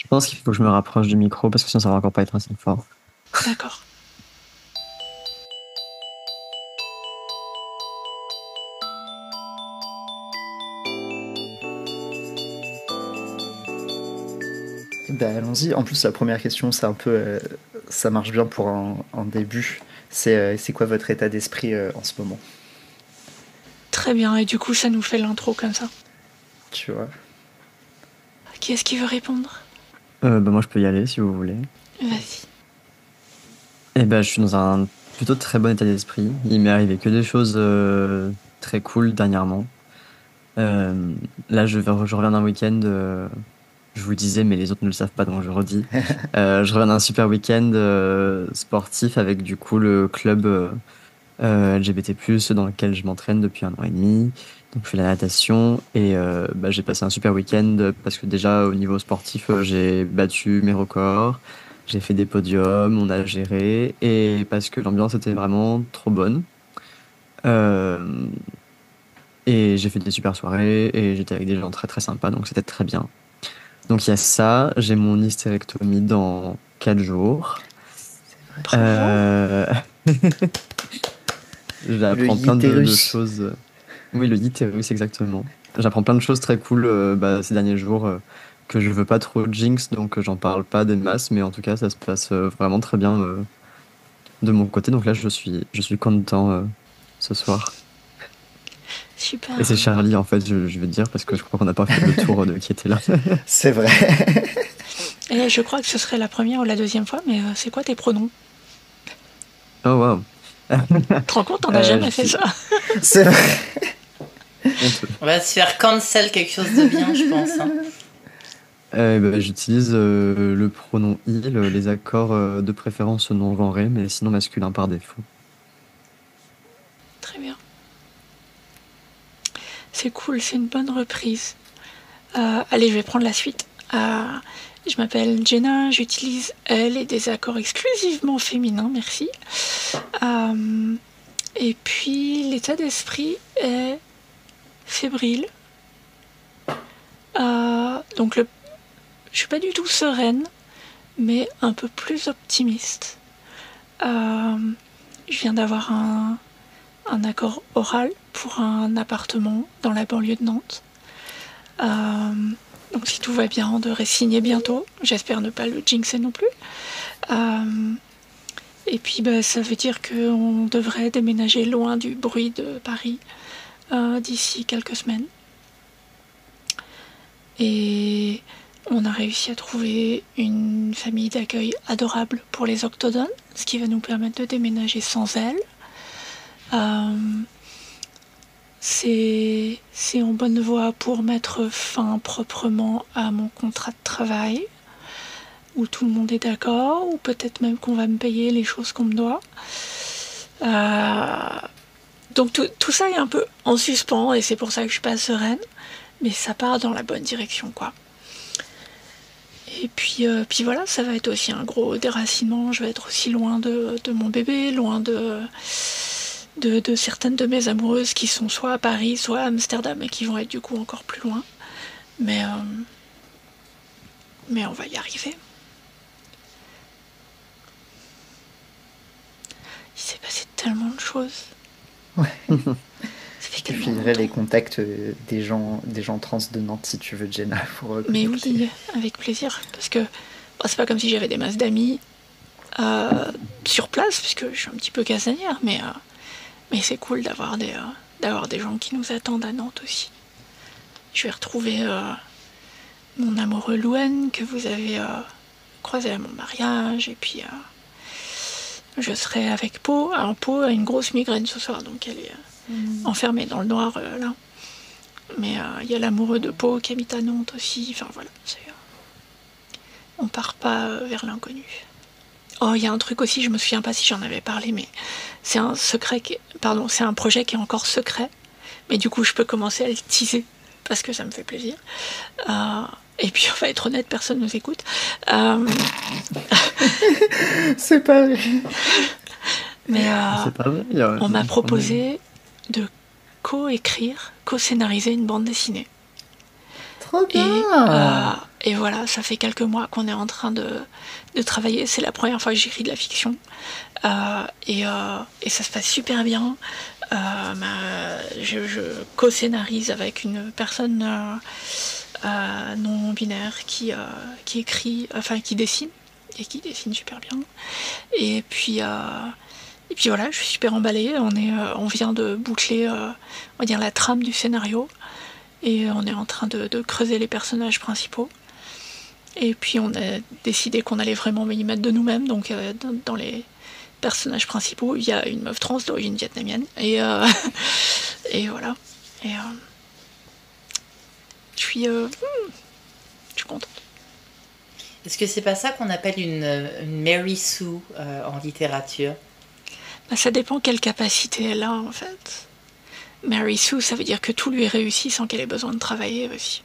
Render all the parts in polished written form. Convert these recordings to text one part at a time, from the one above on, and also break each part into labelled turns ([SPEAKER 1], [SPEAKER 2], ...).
[SPEAKER 1] Je pense qu'il faut que je me rapproche du micro parce que sinon ça va encore pas être assez fort.
[SPEAKER 2] D'accord.
[SPEAKER 3] Ben, allons-y. En plus, la première question, c'est un peu, ça marche bien pour un début. C'est quoi votre état d'esprit en ce moment?
[SPEAKER 2] Très bien, et du coup, ça nous fait l'intro comme ça.
[SPEAKER 3] Tu vois?
[SPEAKER 2] Qui est-ce qui veut répondre?
[SPEAKER 1] Moi je peux y aller si vous voulez.
[SPEAKER 2] Vas-y.
[SPEAKER 1] Je suis dans un plutôt très bon état d'esprit. Il m'est arrivé que des choses très cool dernièrement. Là je reviens d'un week-end, je vous le disais mais les autres ne le savent pas donc je redis. Je reviens d'un super week-end sportif avec du coup le club LGBT+, dans lequel je m'entraîne depuis 1 an et demi. Donc je fais la natation et j'ai passé un super week-end parce que déjà au niveau sportif j'ai battu mes records, j'ai fait des podiums, on a géré et parce que l'ambiance était vraiment trop bonne. Euh, et j'ai fait des super soirées et j'étais avec des gens très très sympas donc c'était très bien. Donc il y a ça, j'ai mon hystérectomie dans 4 jours.
[SPEAKER 2] Bravo.
[SPEAKER 1] Euh...
[SPEAKER 3] Le
[SPEAKER 1] J'apprends plein de
[SPEAKER 3] utérus.
[SPEAKER 1] choses. Oui, le utérus, exactement. J'apprends plein de choses très cool ces derniers jours que je veux pas trop jinx, donc j'en parle pas des masses, mais en tout cas, ça se passe vraiment très bien de mon côté. Donc là, je suis content ce soir. Et c'est
[SPEAKER 2] Super.
[SPEAKER 1] Charlie, en fait, je vais dire, parce que je crois qu'on n'a pas fait le tour de qui était là.
[SPEAKER 3] C'est vrai.
[SPEAKER 2] Et je crois que ce serait la première ou la deuxième fois, mais c'est quoi tes pronoms?
[SPEAKER 1] Oh, wow.
[SPEAKER 2] Tu te rends compte, on n'a jamais fait
[SPEAKER 1] J'utilise
[SPEAKER 2] ça.
[SPEAKER 3] C'est vrai.
[SPEAKER 1] honteux.
[SPEAKER 4] On va se faire cancel quelque chose de bien, je pense. Hein.
[SPEAKER 1] J'utilise le pronom il, les accords de préférence non genrés, mais sinon masculin par défaut.
[SPEAKER 2] Très bien. C'est cool, c'est une bonne reprise. Allez, je vais prendre la suite. Je m'appelle Jenna, j'utilise elle et des accords exclusivement féminins, merci. Et puis l'état d'esprit est fébrile. Je suis pas du tout sereine, mais un peu plus optimiste. Je viens d'avoir un accord oral pour un appartement dans la banlieue de Nantes. Donc si tout va bien, on devrait signer bientôt. J'espère ne pas le jinxer non plus. Et puis ça veut dire qu'on devrait déménager loin du bruit de Paris d'ici quelques semaines. Et on a réussi à trouver une famille d'accueil adorable pour les octogones, ce qui va nous permettre de déménager sans elle. C'est en bonne voie pour mettre fin proprement à mon contrat de travail, où tout le monde est d'accord, ou peut-être même qu'on va me payer les choses qu'on me doit. Donc tout ça est un peu en suspens, et c'est pour ça que je suis pas sereine, mais ça part dans la bonne direction, quoi. Et puis voilà, ça va être aussi un gros déracinement, je vais être aussi loin de mon bébé, loin de certaines de mes amoureuses qui sont soit à Paris, soit à Amsterdam et qui vont être du coup encore plus loin. Mais on va y arriver. Il s'est passé tellement de choses.
[SPEAKER 3] Ouais.
[SPEAKER 2] Ça fait
[SPEAKER 3] Je
[SPEAKER 2] tellement
[SPEAKER 3] filerai les
[SPEAKER 2] longtemps.
[SPEAKER 3] contacts des gens trans de Nantes si tu veux, Jenna, pour
[SPEAKER 2] Mais
[SPEAKER 3] connecter.
[SPEAKER 2] oui, avec plaisir. Parce que c'est pas comme si j'avais des masses d'amis sur place, puisque je suis un petit peu casanière, mais c'est cool d'avoir des gens qui nous attendent à Nantes aussi. Je vais retrouver mon amoureux Louen que vous avez croisé à mon mariage, et puis je serai avec Pau. Alors Pau a une grosse migraine ce soir, donc elle est enfermée dans le noir là. Mais il y a l'amoureux de Pau qui habite à Nantes aussi. Enfin voilà, on part pas vers l'inconnu. Oh, il y a un truc aussi, je me souviens pas si j'en avais parlé, mais c'est un secret, c'est un projet qui est encore secret, mais du coup je peux commencer à le teaser parce que ça me fait plaisir. Et puis on va être honnête, personne nous écoute.
[SPEAKER 3] C'est pas vrai.
[SPEAKER 2] Mais
[SPEAKER 1] C'est pas vrai.
[SPEAKER 2] on m'a proposé de co-écrire, co-scénariser une bande dessinée.
[SPEAKER 3] Trop
[SPEAKER 2] Et,
[SPEAKER 3] bien.
[SPEAKER 2] et voilà, ça fait quelques mois qu'on est en train de travailler. C'est la première fois que j'écris de la fiction. Et ça se passe super bien. Je co-scénarise avec une personne non binaire qui écrit, enfin qui dessine, et qui dessine super bien. Et puis voilà, je suis super emballée. On vient de boucler, on va dire, la trame du scénario. Et on est en train de creuser les personnages principaux. Et puis on a décidé qu'on allait vraiment y mettre de nous-mêmes. Donc dans les personnages principaux, il y a une meuf trans d'origine vietnamienne. Et voilà. Et je suis contente.
[SPEAKER 4] Est-ce que c'est pas ça qu'on appelle une Mary Sue en littérature?
[SPEAKER 2] Ça dépend quelle capacité elle a en fait. Mary Sue, ça veut dire que tout lui réussit sans qu'elle ait besoin de travailler aussi.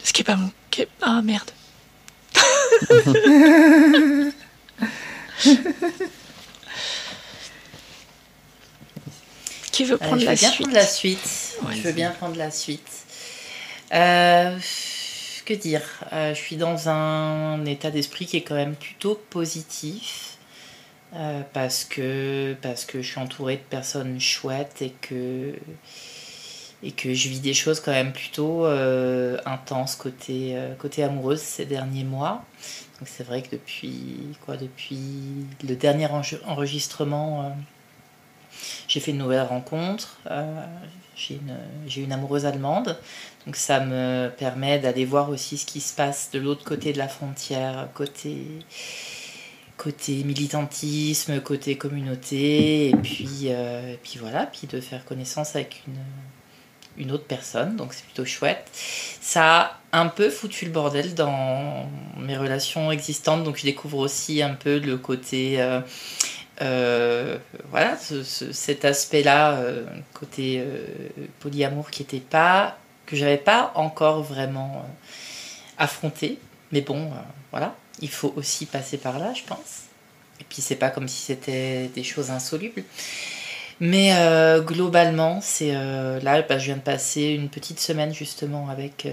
[SPEAKER 2] Ce qui est pas mon... Ah merde. Qui veut prendre la suite?
[SPEAKER 4] Je veux bien prendre la suite.
[SPEAKER 2] Ouais,
[SPEAKER 4] je veux bien prendre la suite. Que dire, je suis dans un état d'esprit qui est quand même plutôt positif. Parce que je suis entourée de personnes chouettes et que je vis des choses quand même plutôt intenses côté amoureuse ces derniers mois. Donc c'est vrai que depuis le dernier enregistrement, j'ai fait une nouvelle rencontre. J'ai une amoureuse allemande. Donc ça me permet d'aller voir aussi ce qui se passe de l'autre côté de la frontière, côté militantisme, côté communauté, et puis voilà, puis de faire connaissance avec une autre personne, donc c'est plutôt chouette. Ça a un peu foutu le bordel dans mes relations existantes, donc je découvre aussi un peu le côté voilà, cet aspect-là, côté polyamour que j'avais pas encore vraiment affronté, mais bon, voilà. Il faut aussi passer par là, je pense. Et puis c'est pas comme si c'était des choses insolubles. Mais globalement, c'est là, je viens de passer une petite semaine justement avec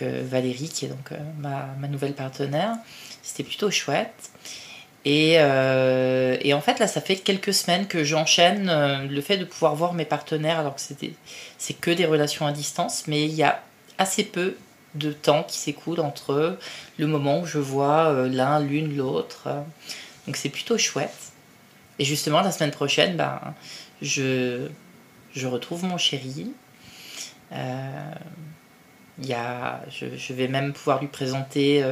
[SPEAKER 4] Valérie, qui est donc ma nouvelle partenaire. C'était plutôt chouette. Et en fait, là, ça fait quelques semaines que j'enchaîne le fait de pouvoir voir mes partenaires, alors que c'est que des relations à distance, mais il y a assez peu de temps qui s'écoule entre le moment où je vois l'une, l'autre. Donc c'est plutôt chouette. Et justement, la semaine prochaine, je retrouve mon chéri. Je vais même pouvoir lui présenter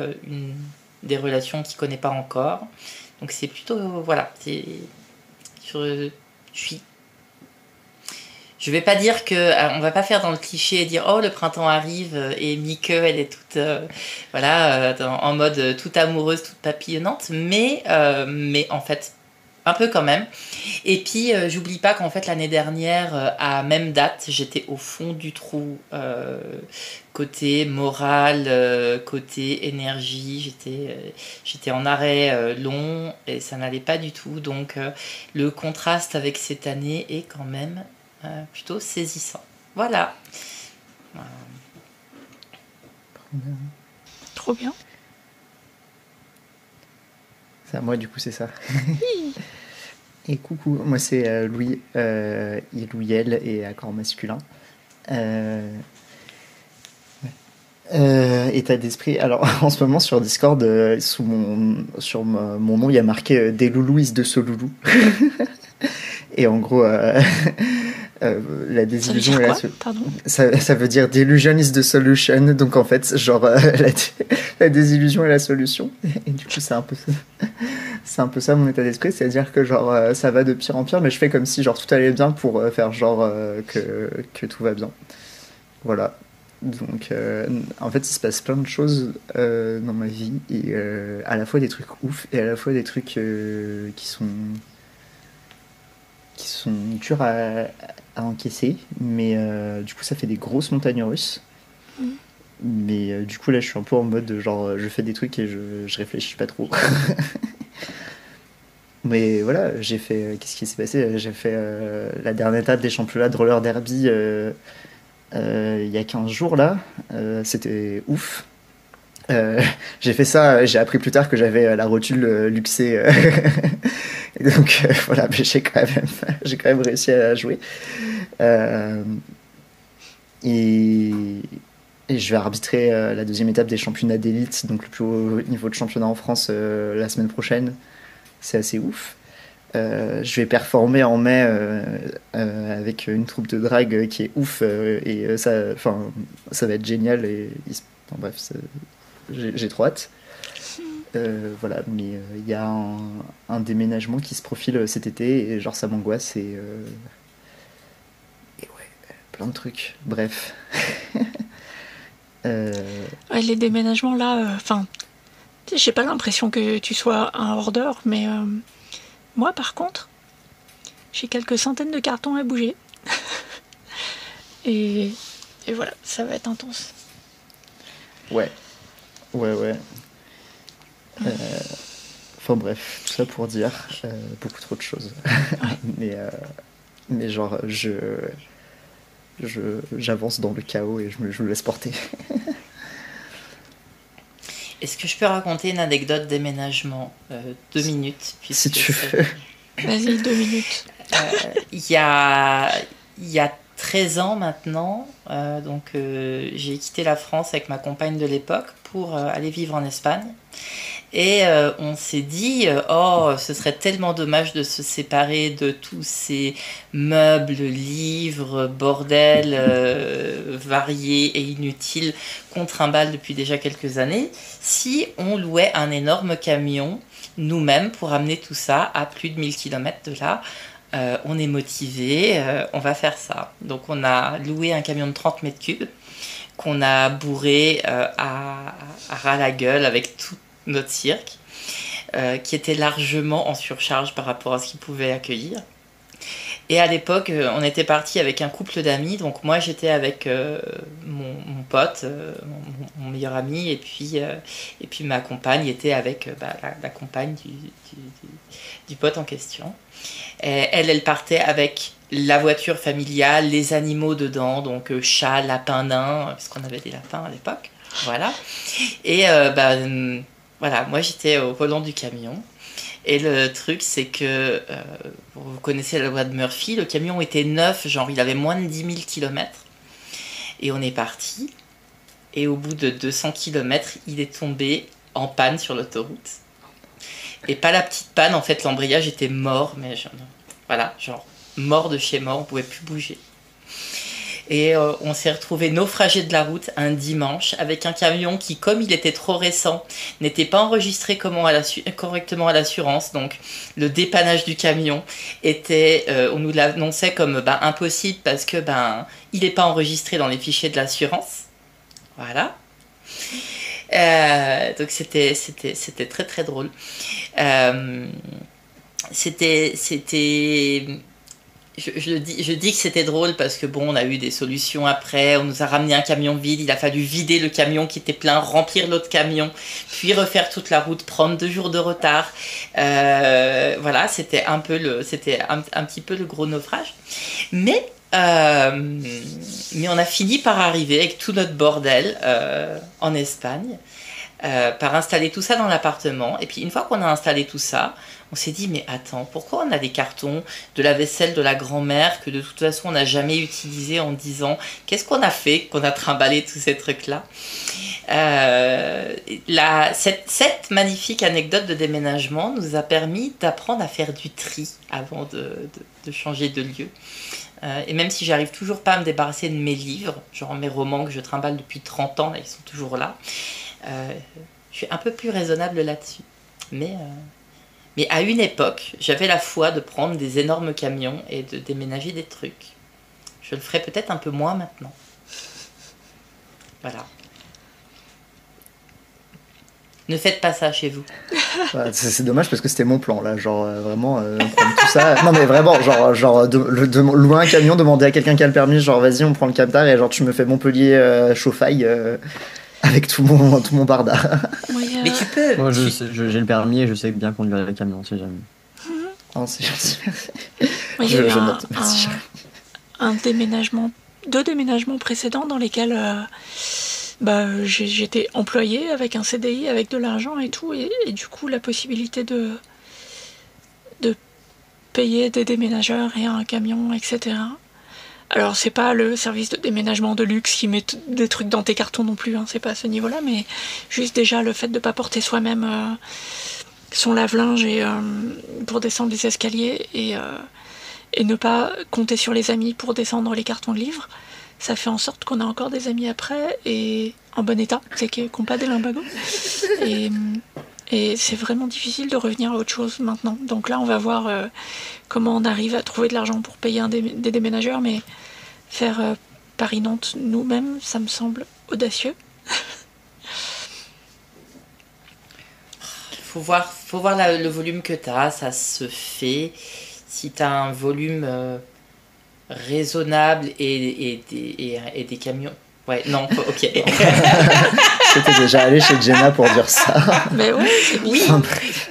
[SPEAKER 4] des relations qu'il ne connaît pas encore. Donc c'est plutôt... voilà. Je vais pas dire que... on va pas faire dans le cliché et dire « Oh, le printemps arrive et Mike, elle est toute... en mode toute amoureuse, toute papillonnante. » Mais en fait, un peu quand même. Et puis, j'oublie pas qu'en fait, l'année dernière, à même date, j'étais au fond du trou. Côté moral, côté énergie. J'étais en arrêt long et ça n'allait pas du tout. Donc, le contraste avec cette année est quand même... plutôt saisissant. Voilà.
[SPEAKER 2] Trop bien.
[SPEAKER 3] C'est à moi, du coup, c'est ça. Et coucou, moi c'est Louis, Louiel et accord masculin. État d'esprit. Alors en ce moment sur Discord, sur mon nom, il y a marqué des Loulouis de ce loulou. Et en gros, la désillusion est là. Ça veut dire delusion is the solution. Donc en fait, genre la désillusion est la solution. Et du coup, c'est un peu ça mon état d'esprit, c'est-à-dire que genre ça va de pire en pire, mais je fais comme si genre tout allait bien pour faire genre que tout va bien. Voilà. Donc en fait, il se passe plein de choses dans ma vie et à la fois des trucs ouf et à la fois des trucs qui sont durs à encaisser, mais du coup ça fait des grosses montagnes russes. Mais du coup là je suis un peu en mode genre je fais des trucs et je réfléchis pas trop. Mais voilà, j'ai fait. Qu'est-ce qui s'est passé? J'ai fait la dernière étape des championnats de roller derby il y a 15 jours là. C'était ouf. Euh, j'ai fait ça, j'ai appris plus tard que j'avais la rotule luxée. Et donc voilà, mais j'ai quand même réussi à jouer. Euh, et, et je vais arbitrer la deuxième étape des championnats d'élite, donc le plus haut niveau de championnat en France la semaine prochaine. C'est assez ouf. Je vais performer en mai avec une troupe de drague qui est ouf ça va être génial enfin, bref, j'ai trop hâte. Voilà, mais il y a un déménagement qui se profile cet été et genre ça m'angoisse et ouais, plein de trucs. Bref.
[SPEAKER 2] Ouais, les déménagements là, enfin, j'ai pas l'impression que tu sois un hoarder, mais moi par contre, j'ai quelques centaines de cartons à bouger. et voilà, ça va être intense.
[SPEAKER 3] Ouais. Enfin bref, tout ça pour dire beaucoup trop de choses.
[SPEAKER 2] Ouais.
[SPEAKER 3] mais genre, j'avance dans le chaos et je me laisse porter.
[SPEAKER 4] Est-ce que je peux raconter une anecdote déménagement 2 minutes
[SPEAKER 3] Si tu veux.
[SPEAKER 2] Vas-y, 2 minutes.
[SPEAKER 4] Il y a 13 ans maintenant, j'ai quitté la France avec ma compagne de l'époque pour aller vivre en Espagne. Et on s'est dit, ce serait tellement dommage de se séparer de tous ces meubles, livres, bordels variés et inutiles qu'on trimballe depuis déjà quelques années, si on louait un énorme camion nous-mêmes pour amener tout ça à plus de 1000 km de là. On est motivé, on va faire ça. Donc on a loué un camion de 30 mètres cubes qu'on a bourré à ras la gueule avec tout notre cirque, qui était largement en surcharge par rapport à ce qu'il pouvait accueillir. Et à l'époque, on était parti avec un couple d'amis. Donc moi, j'étais avec mon pote, mon meilleur ami, et puis ma compagne était avec la compagne du pote en question. Et elle partait avec la voiture familiale, les animaux dedans, donc chat, lapin, nain, parce qu'on avait des lapins à l'époque. Voilà. Et voilà, moi j'étais au volant du camion. Et le truc, c'est que, vous connaissez la loi de Murphy, le camion était neuf, genre il avait moins de 10 000 km. Et on est parti. Et au bout de 200 km, il est tombé en panne sur l'autoroute. Et pas la petite panne, en fait, l'embrayage était mort, mais voilà, genre mort de chez mort, on pouvait plus bouger. Et on s'est retrouvé naufragé de la route un dimanche avec un camion qui, comme il était trop récent, n'était pas enregistré correctement à l'assurance. Donc le dépannage du camion était, on nous l'annonçait comme impossible parce que il n'est pas enregistré dans les fichiers de l'assurance. Voilà. Donc c'était très très drôle. Je dis que c'était drôle parce que bon, on a eu des solutions après, on nous a ramené un camion vide, il a fallu vider le camion qui était plein, remplir l'autre camion, puis refaire toute la route, prendre 2 jours de retard. Voilà, c'était un petit peu le gros naufrage. Mais on a fini par arriver avec tout notre bordel en Espagne, par installer tout ça dans l'appartement. Et puis une fois qu'on a installé tout ça, on s'est dit, mais attends, pourquoi on a des cartons de la vaisselle de la grand-mère que de toute façon on n'a jamais utilisé en 10 ans? Qu'est-ce qu'on a fait qu'on a trimballé tous ces trucs-là? Cette magnifique anecdote de déménagement nous a permis d'apprendre à faire du tri avant de changer de lieu. Et même si j'arrive toujours pas à me débarrasser de mes livres, genre mes romans que je trimballe depuis 30 ans, là, ils sont toujours là, je suis un peu plus raisonnable là-dessus. Mais à une époque, j'avais la foi de prendre des énormes camions et de déménager des trucs. Je le ferai peut-être un peu moins maintenant. Voilà. Ne faites pas ça chez vous.
[SPEAKER 3] C'est dommage parce que c'était mon plan là, genre vraiment prendre tout ça. Non mais vraiment, louer un camion, demander à quelqu'un qui a le permis, genre vas-y on prend le captar et genre tu me fais Montpellier Chauffaille avec tout mon barda.
[SPEAKER 4] Mais tu peux.
[SPEAKER 1] Moi j'ai le permis et je sais bien conduire les camions, si jamais.
[SPEAKER 3] Oh, c'est gentil, merci.
[SPEAKER 2] Moi, il y a eu
[SPEAKER 3] Je note, merci.
[SPEAKER 2] un déménagement, 2 déménagements précédents dans lesquels j'étais employée avec un CDI, avec de l'argent et tout, et du coup la possibilité de payer des déménageurs et un camion, etc. Alors c'est pas le service de déménagement de luxe qui met des trucs dans tes cartons non plus, hein, c'est pas à ce niveau-là, mais juste déjà le fait de pas porter soi-même son lave-linge et pour descendre les escaliers et ne pas compter sur les amis pour descendre les cartons de livres, ça fait en sorte qu'on a encore des amis après et en bon état, c'est qu'ils n'ont pas des limbagos. Et c'est vraiment difficile de revenir à autre chose maintenant. Donc là, on va voir comment on arrive à trouver de l'argent pour payer des déménageurs, mais faire Paris-Nantes nous-mêmes, ça me semble audacieux.
[SPEAKER 4] Faut voir le volume que tu as, ça se fait. Si tu as un volume raisonnable et des camions. Ouais, non, ok.
[SPEAKER 3] J'étais déjà allé chez Jenna pour dire ça.
[SPEAKER 2] Mais ouais, c'est
[SPEAKER 4] bien.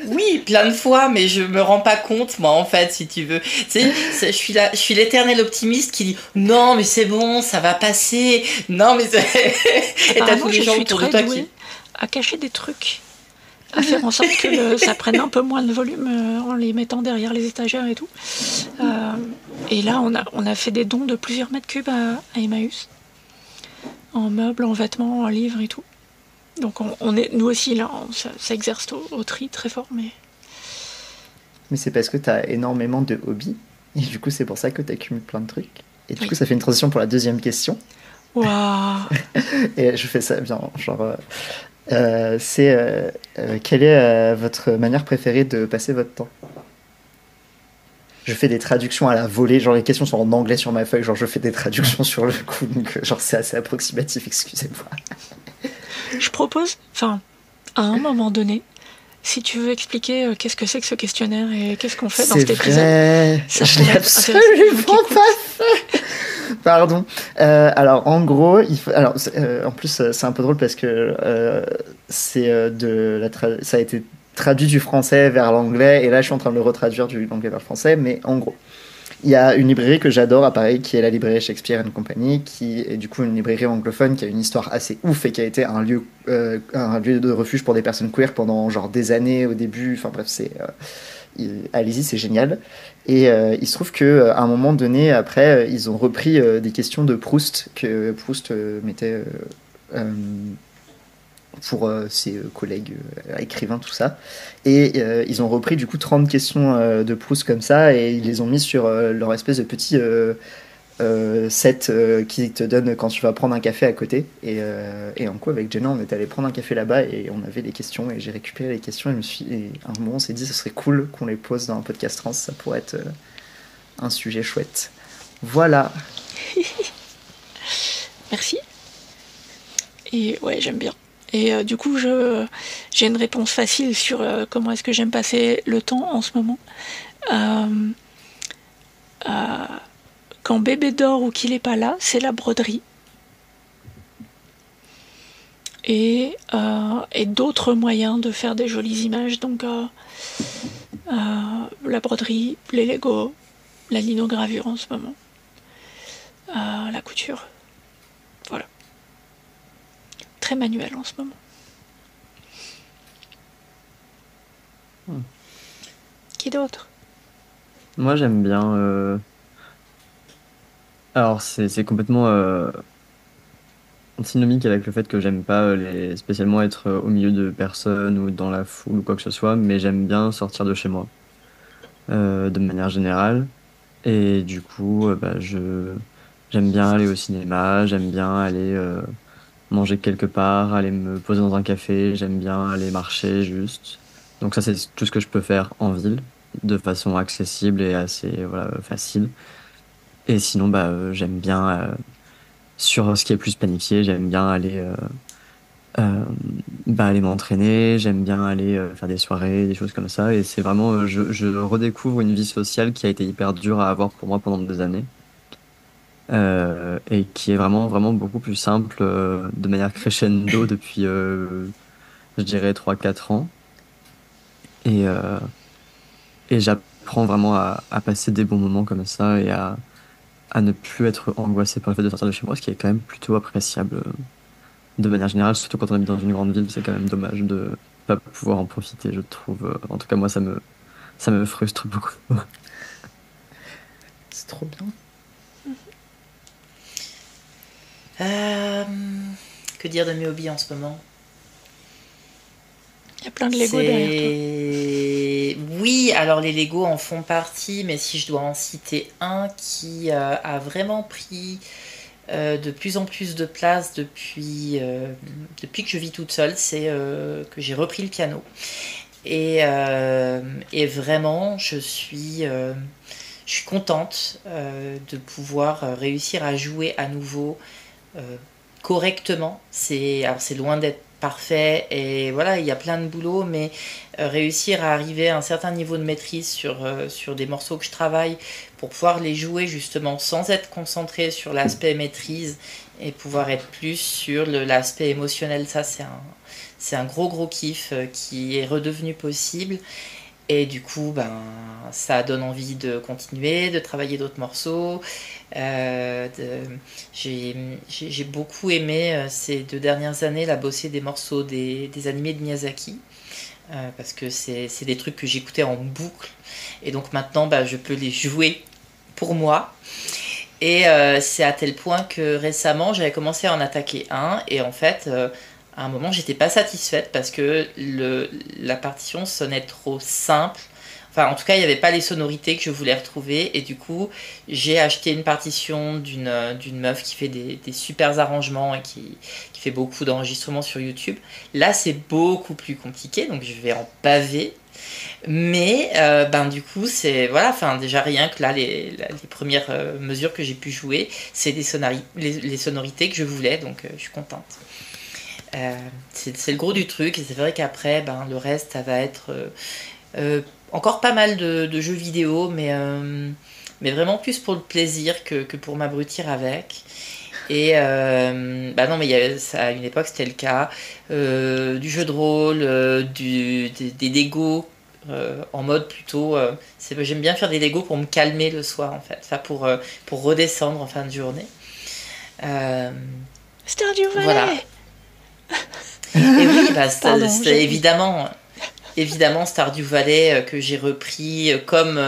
[SPEAKER 4] Oui, plein de fois, mais je me rends pas compte, moi, en fait, si tu veux. Tu sais, je suis l'éternel optimiste qui dit non, mais c'est bon, ça va passer. Non, mais et t'as tous les gens autour de toi qui.
[SPEAKER 2] À cacher des trucs, à faire en sorte que ça prenne un peu moins de volume en les mettant derrière les étagères et tout. Et là, on a fait des dons de plusieurs mètres cubes à Emmaüs. En meubles, en vêtements, en livres et tout. Donc on est, nous aussi là, ça exerce au tri très fort, mais...
[SPEAKER 3] Mais c'est parce que tu as énormément de hobbies, et du coup c'est pour ça que tu accumules plein de trucs. Et du coup ça fait une transition pour la deuxième question.
[SPEAKER 2] Waouh.
[SPEAKER 3] Et je fais ça bien, genre... quelle est votre manière préférée de passer votre temps? Je fais des traductions à la volée, genre les questions sont en anglais sur ma feuille, genre je fais des traductions sur le coup, donc genre c'est assez approximatif, excusez-moi.
[SPEAKER 2] Je propose, à un moment donné, si tu veux expliquer qu'est-ce que c'est que ce questionnaire et qu'est-ce qu'on fait dans cet épisode.
[SPEAKER 3] Je l'ai absolument pas fait. Pardon. Alors en gros, en plus c'est un peu drôle parce que ça a été traduit du français vers l'anglais et là je suis en train de le retraduire du l'anglais vers le français, mais en gros il y a une librairie que j'adore à Paris qui est la librairie Shakespeare & Company, qui est du coup une librairie anglophone qui a une histoire assez ouf et qui a été un lieu de refuge pour des personnes queer pendant genre des années au début, enfin bref allez-y, c'est génial. Et il se trouve qu'à un moment donné après ils ont repris des questions de Proust que Proust mettait pour ses collègues écrivains, tout ça. Et ils ont repris du coup 30 questions de Proust comme ça, et ils les ont mis sur leur espèce de petit set qui te donne quand tu vas prendre un café à côté. Et en coup, avec Jenna, on est allé prendre un café là-bas, et on avait les questions, et j'ai récupéré les questions, et à un moment, on s'est dit, ce serait cool qu'on les pose dans un podcast trans, ça pourrait être un sujet chouette. Voilà.
[SPEAKER 2] Merci. Et ouais, j'aime bien. Et du coup, j'ai une réponse facile sur comment est-ce que j'aime passer le temps en ce moment. Quand bébé dort ou qu'il n'est pas là, c'est la broderie. Et d'autres moyens de faire des jolies images. Donc la broderie, les Lego, la linogravure en ce moment, la couture. Voilà. Très manuel en ce moment. Qui d'autre?
[SPEAKER 1] Moi j'aime bien... Alors c'est complètement antinomique avec le fait que j'aime pas spécialement être au milieu de personnes ou dans la foule ou quoi que ce soit, mais j'aime bien sortir de chez moi de manière générale. Et du coup, j'aime bien aller au cinéma, j'aime bien aller manger quelque part, aller me poser dans un café, j'aime bien aller marcher juste. Donc ça, c'est tout ce que je peux faire en ville, de façon accessible et assez facile. Et sinon, j'aime bien, sur ce qui est plus planifié, j'aime bien aller m'entraîner, j'aime bien aller faire des soirées, des choses comme ça. Et c'est vraiment, je redécouvre une vie sociale qui a été hyper dure à avoir pour moi pendant des années. Et qui est vraiment, vraiment beaucoup plus simple de manière crescendo depuis, je dirais, 3-4 ans. Et j'apprends vraiment à passer des bons moments comme ça et à ne plus être angoissé par le fait de sortir de chez moi, ce qui est quand même plutôt appréciable de manière générale, surtout quand on habite dans une grande ville, c'est quand même dommage de pas pouvoir en profiter, je trouve. En tout cas, moi, ça me frustre beaucoup.
[SPEAKER 3] C'est trop bien.
[SPEAKER 4] Que dire de mes hobbies en ce moment?
[SPEAKER 2] Il y a plein de Lego derrière toi.
[SPEAKER 4] Oui, alors les Lego en font partie, mais si je dois en citer un qui a vraiment pris de plus en plus de place depuis que je vis toute seule, c'est que j'ai repris le piano. Et vraiment, je suis contente de pouvoir réussir à jouer à nouveau euh, correctement. Alors c'est loin d'être parfait et voilà, il y a plein de boulot, mais réussir à arriver à un certain niveau de maîtrise sur des morceaux que je travaille pour pouvoir les jouer justement sans être concentré sur l'aspect maîtrise et pouvoir être plus sur l'aspect émotionnel, ça c'est un gros gros kiff qui est redevenu possible. Et du coup, ben, ça donne envie de continuer, de travailler d'autres morceaux. Euh, de- j'ai beaucoup aimé ces 2 dernières années là, bosser des morceaux des animés de Miyazaki. Parce que c'est des trucs que j'écoutais en boucle. Et donc maintenant, bah, je peux les jouer pour moi. Et c'est à tel point que récemment, j'avais commencé à en attaquer un. Et en fait, à un moment, j'étais pas satisfaite parce que la partition sonnait trop simple. Enfin, en tout cas, il n'y avait pas les sonorités que je voulais retrouver. Et du coup, j'ai acheté une partition d'une meuf qui fait des super arrangements et qui fait beaucoup d'enregistrements sur YouTube. Là, c'est beaucoup plus compliqué, donc je vais en baver. Mais ben du coup c'est voilà, enfin déjà rien que là les premières mesures que j'ai pu jouer, c'est les sonorités que je voulais, donc je suis contente. C'est le gros du truc et c'est vrai qu'après ben le reste ça va être encore pas mal de jeux vidéo, mais vraiment plus pour le plaisir que pour m'abrutir avec. Et bah non, mais à une époque c'était le cas. Du jeu de rôle, des Lego en mode plutôt. J'aime bien faire des Lego pour me calmer le soir en fait, enfin pour redescendre en fin de journée. Euh,
[SPEAKER 2] Stardew
[SPEAKER 4] voilà.
[SPEAKER 2] Valley.
[SPEAKER 4] Et oui, bah,
[SPEAKER 2] Pardon,
[SPEAKER 4] c'est évidemment Stardew Valley que j'ai repris comme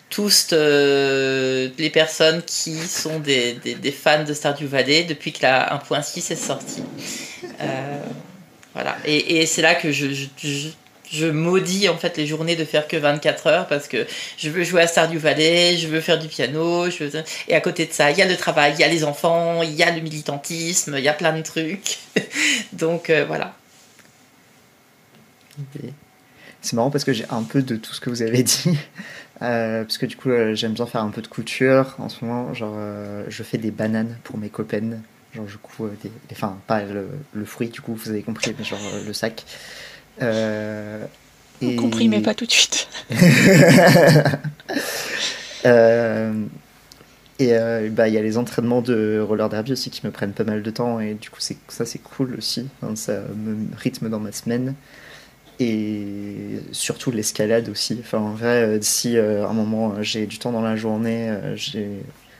[SPEAKER 4] tous les personnes qui sont des fans de Stardew Valley depuis que la 1.6 est sortie. Voilà. Et c'est là que je maudis en fait les journées de faire que 24 heures parce que je veux jouer à Stardew Valley, je veux faire du piano, et à côté de ça, il y a le travail, il y a les enfants, il y a le militantisme, il y a plein de trucs. Donc voilà.
[SPEAKER 3] Et c'est marrant parce que j'ai un peu de tout ce que vous avez dit. Parce que du coup, j'aime bien faire un peu de couture. En ce moment, genre, je fais des bananes pour mes copaines. Genre, je couds enfin, pas le fruit, du coup, vous avez compris, mais genre le sac.
[SPEAKER 2] On compris, mais pas tout de suite.
[SPEAKER 3] Bah, il y a les entraînements de roller derby aussi qui me prennent pas mal de temps et du coup ça c'est cool aussi. Enfin, ça me rythme dans ma semaine et surtout l'escalade aussi. Enfin en vrai si à un moment j'ai du temps dans la journée,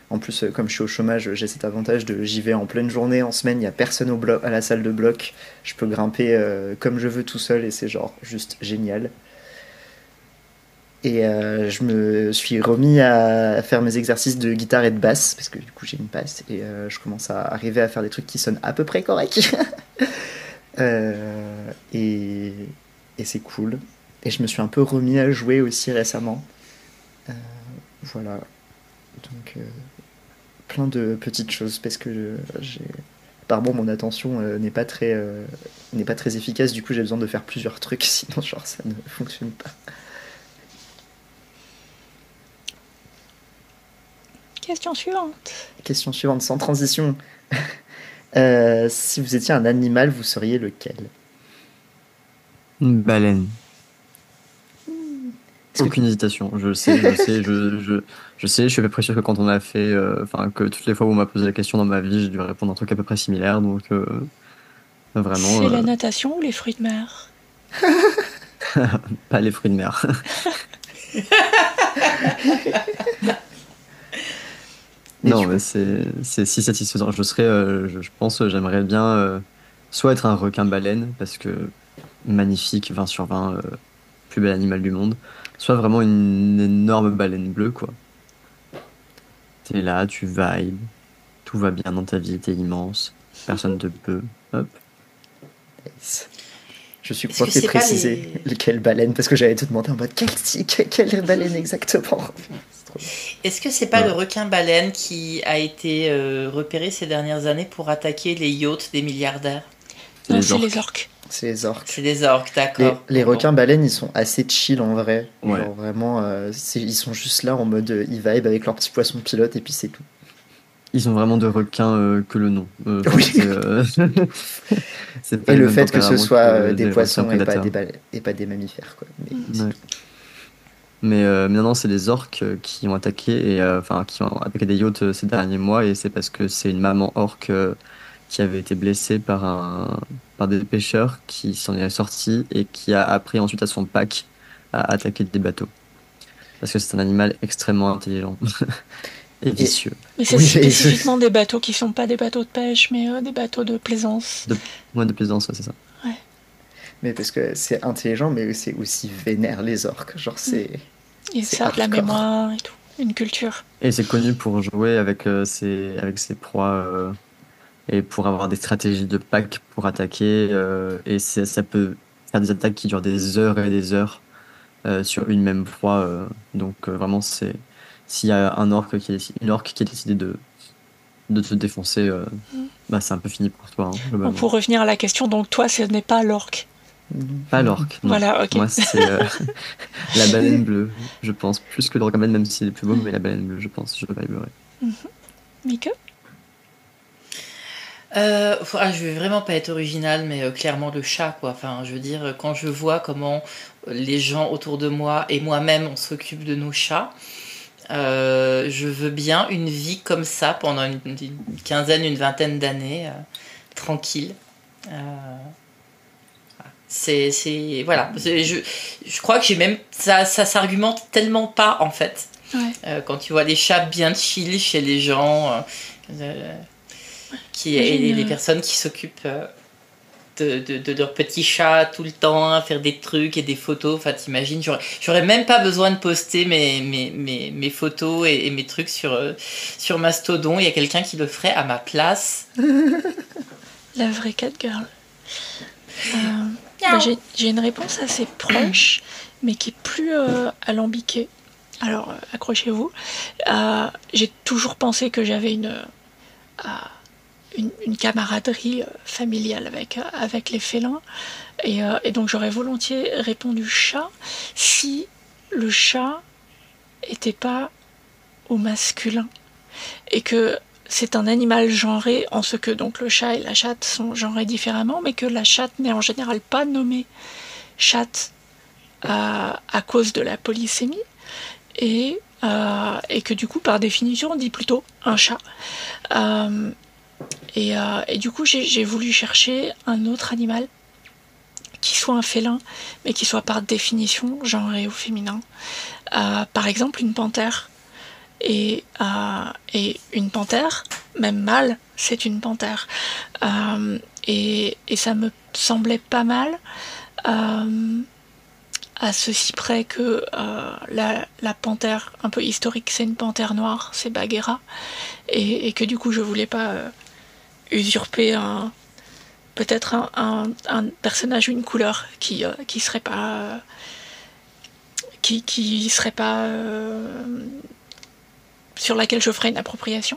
[SPEAKER 3] en plus comme je suis au chômage j'ai cet avantage de j'y vais en pleine journée en semaine, il y a personne à la salle de bloc, je peux grimper comme je veux tout seul et c'est genre juste génial. Et je me suis remis à faire mes exercices de guitare et de basse, parce que du coup j'ai une basse, et je commence à arriver à faire des trucs qui sonnent à peu près corrects. Euh, et et c'est cool. Et je me suis un peu remis à jouer aussi récemment. Euh, voilà. Donc plein de petites choses, parce que par bon, mon attention n'est pas très efficace, du coup j'ai besoin de faire plusieurs trucs, sinon genre ça ne fonctionne pas.
[SPEAKER 2] Question suivante.
[SPEAKER 3] Question suivante, sans transition. Si vous étiez un animal, vous seriez lequel?
[SPEAKER 1] Une baleine.
[SPEAKER 3] Est-ce que-
[SPEAKER 1] Aucune hésitation. Je sais, je suis à peu près sûr que quand on a fait, enfin, que toutes les fois où on m'a posé la question dans ma vie, j'ai dû répondre un truc à peu près similaire. Donc, vraiment,
[SPEAKER 2] C'est la natation ou les fruits de mer?
[SPEAKER 1] pas les fruits de mer.
[SPEAKER 3] Et
[SPEAKER 1] Non,
[SPEAKER 3] du
[SPEAKER 1] mais
[SPEAKER 3] coup,
[SPEAKER 1] c'est si satisfaisant. Je pense, j'aimerais bien soit être un requin-baleine, parce que magnifique, 20 sur 20, plus bel animal du monde, soit vraiment une énorme baleine bleue, quoi. T'es là, tu vibes, tout va bien dans ta vie, t'es immense, personne te peut. Hop.
[SPEAKER 3] je suis
[SPEAKER 4] Est-ce
[SPEAKER 3] content
[SPEAKER 4] que
[SPEAKER 3] que t'aies
[SPEAKER 4] c'est pas
[SPEAKER 3] précisé
[SPEAKER 4] les...
[SPEAKER 3] quelle baleine, parce que j'allais te demander en mode quelle baleine exactement. C'est trop bien.
[SPEAKER 4] Est-ce que c'est pas
[SPEAKER 1] Ouais.
[SPEAKER 4] le requin-baleine qui a été repéré ces dernières années pour attaquer les yachts des milliardaires?
[SPEAKER 1] C'est
[SPEAKER 2] Non,
[SPEAKER 1] les
[SPEAKER 2] c'est les
[SPEAKER 1] orques.
[SPEAKER 2] orques.
[SPEAKER 3] C'est les orques.
[SPEAKER 4] C'est des orques, d'accord.
[SPEAKER 3] Les
[SPEAKER 4] Bon.
[SPEAKER 3] requins-baleines, ils sont assez chill en vrai.
[SPEAKER 1] Ouais.
[SPEAKER 3] Genre vraiment, ils sont juste là en mode ils vibe avec leur petit poisson pilote et puis c'est tout.
[SPEAKER 1] Ils ont vraiment de requins que le nom. Enfin,
[SPEAKER 3] Oui.
[SPEAKER 1] c'est pas
[SPEAKER 3] Et
[SPEAKER 1] le
[SPEAKER 3] le
[SPEAKER 1] même
[SPEAKER 3] fait que ce
[SPEAKER 1] tempérament
[SPEAKER 3] soit
[SPEAKER 1] que
[SPEAKER 3] des
[SPEAKER 1] des requins
[SPEAKER 3] poissons
[SPEAKER 1] prédateurs.
[SPEAKER 3] et pas des mammifères, quoi. Mais c'est
[SPEAKER 1] Ouais.
[SPEAKER 3] tout.
[SPEAKER 1] Mais non, non, c'est les orques qui ont attaqué et enfin qui ont attaqué des yachts ces derniers mois et c'est parce que c'est une maman orque qui avait été blessée par des pêcheurs qui s'en est sorti et qui a appris ensuite à son pack à attaquer des bateaux. Parce que c'est un animal extrêmement intelligent et
[SPEAKER 3] Et
[SPEAKER 1] vicieux.
[SPEAKER 2] Mais c'est
[SPEAKER 3] oui,
[SPEAKER 2] spécifiquement des bateaux qui sont pas des bateaux de pêche, mais des bateaux de plaisance.
[SPEAKER 1] De, moins de plaisance, ouais, c'est ça.
[SPEAKER 2] Ouais.
[SPEAKER 3] mais parce que c'est intelligent, mais c'est aussi vénère les orques. Genre
[SPEAKER 2] Et
[SPEAKER 3] c'est
[SPEAKER 2] ça a de la
[SPEAKER 3] hardcore.
[SPEAKER 2] mémoire et tout. Une culture.
[SPEAKER 1] Et c'est connu pour jouer avec ses proies et pour avoir des stratégies de pack pour attaquer. Ça peut faire des attaques qui durent des heures et des heures sur une même proie. Vraiment, s'il y a une orque qui a décidé de te défoncer, bah, c'est un peu fini pour toi, hein,
[SPEAKER 2] Bon,
[SPEAKER 1] globalement.
[SPEAKER 2] pour revenir à la question, donc toi, ce n'est pas l'orque.
[SPEAKER 1] Pas l'orque, non.
[SPEAKER 2] Voilà, ok.
[SPEAKER 1] Moi, c'est la baleine bleue, je pense. Plus que le requin-baleine, même s'il est plus beau, mais la baleine bleue, je pense. Je vibrerais.
[SPEAKER 2] Mika?
[SPEAKER 4] Je vais vraiment pas être original, mais clairement le chat, quoi. Enfin, je veux dire, quand je vois comment les gens autour de moi et moi-même on s'occupe de nos chats, je veux bien une vie comme ça pendant une quinzaine, une vingtaine d'années, tranquille. Euh, voilà. Je crois que j'ai même ça s'argumente tellement pas en fait.
[SPEAKER 2] Ouais.
[SPEAKER 4] Quand tu vois les chats bien chill chez les gens. Et les personnes qui s'occupent de leurs petits chats tout le temps, à faire des trucs et des photos. Enfin, t'imagines, j'aurais même pas besoin de poster mes photos et mes trucs sur Mastodon. Il y a quelqu'un qui le ferait à ma place.
[SPEAKER 2] La vraie cat girl. J'ai une réponse assez proche, mais qui est plus alambiquée. Alors, accrochez-vous. J'ai toujours pensé que j'avais une camaraderie familiale avec les félins. Et donc j'aurais volontiers répondu chat si le chat était pas au masculin. Et que c'est un animal genré en ce que donc le chat et la chatte sont genrés différemment, mais que la chatte n'est en général pas nommée chatte à cause de la polysémie. Et que du coup, par définition, on dit plutôt un chat. Et du coup, j'ai voulu chercher un autre animal qui soit un félin, mais qui soit par définition genré au féminin. Par exemple, une panthère. Et une panthère, même mâle, c'est une panthère. Et ça me semblait pas mal, à ceci près que la panthère un peu historique, c'est une panthère noire, c'est Bagheera. Et que du coup, je voulais pas usurper peut-être un personnage ou une couleur qui serait pas qui serait pas sur laquelle je ferais une appropriation.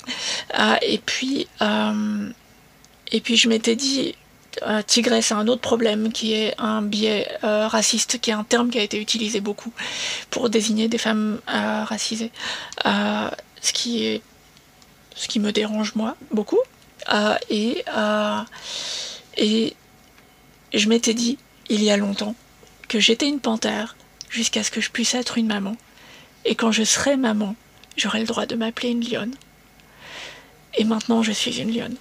[SPEAKER 2] Et puis je m'étais dit, tigresse a un autre problème qui est un biais raciste, qui est un terme qui a été utilisé beaucoup pour désigner des femmes racisées. Ce qui me dérange moi beaucoup. Et je m'étais dit, il y a longtemps, que j'étais une panthère jusqu'à ce que je puisse être une maman. Et quand je serai maman, j'aurai le droit de m'appeler une lionne. Et maintenant, je suis une lionne.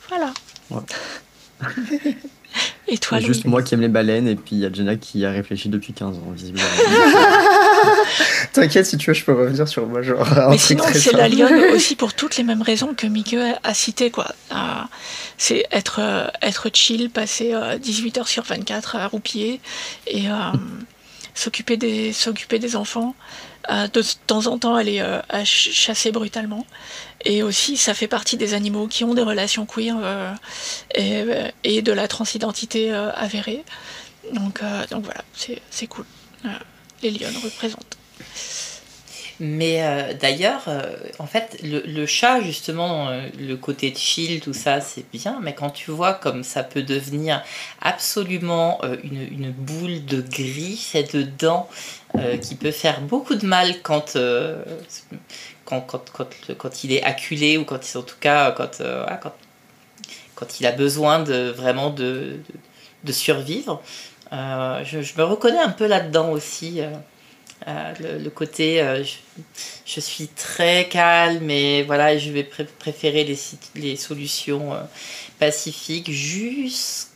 [SPEAKER 2] Voilà.
[SPEAKER 1] Ouais.
[SPEAKER 2] Et toi,
[SPEAKER 1] C'est juste
[SPEAKER 2] Louis?
[SPEAKER 1] moi qui aime les baleines, et puis il y a Jenna qui a réfléchi depuis 15 ans, visiblement.
[SPEAKER 3] T'inquiète, si tu veux, je peux revenir sur moi, genre un
[SPEAKER 2] Mais
[SPEAKER 3] truc
[SPEAKER 2] sinon,
[SPEAKER 3] très
[SPEAKER 2] c'est la
[SPEAKER 3] simple.
[SPEAKER 2] lionne aussi pour toutes les mêmes raisons que Mickey a citées, quoi. C'est être chill, passer 18 heures sur 24 à roupiller et s'occuper des enfants. De temps en temps, aller à chasser brutalement. Et aussi, ça fait partie des animaux qui ont des relations queer et de la transidentité avérée. Donc voilà, c'est cool. Les lionnes représentent.
[SPEAKER 4] Mais d'ailleurs, en fait, le chat, justement, le côté chill, tout ça, c'est bien. Mais quand tu vois comme ça peut devenir absolument une boule de gris et de dents qui peut faire beaucoup de mal quand il est acculé ou quand il, en tout cas, quand il a besoin vraiment de survivre. Je me reconnais un peu là-dedans aussi. Le côté je suis très calme et voilà, je vais préférer les solutions pacifiques jusqu'à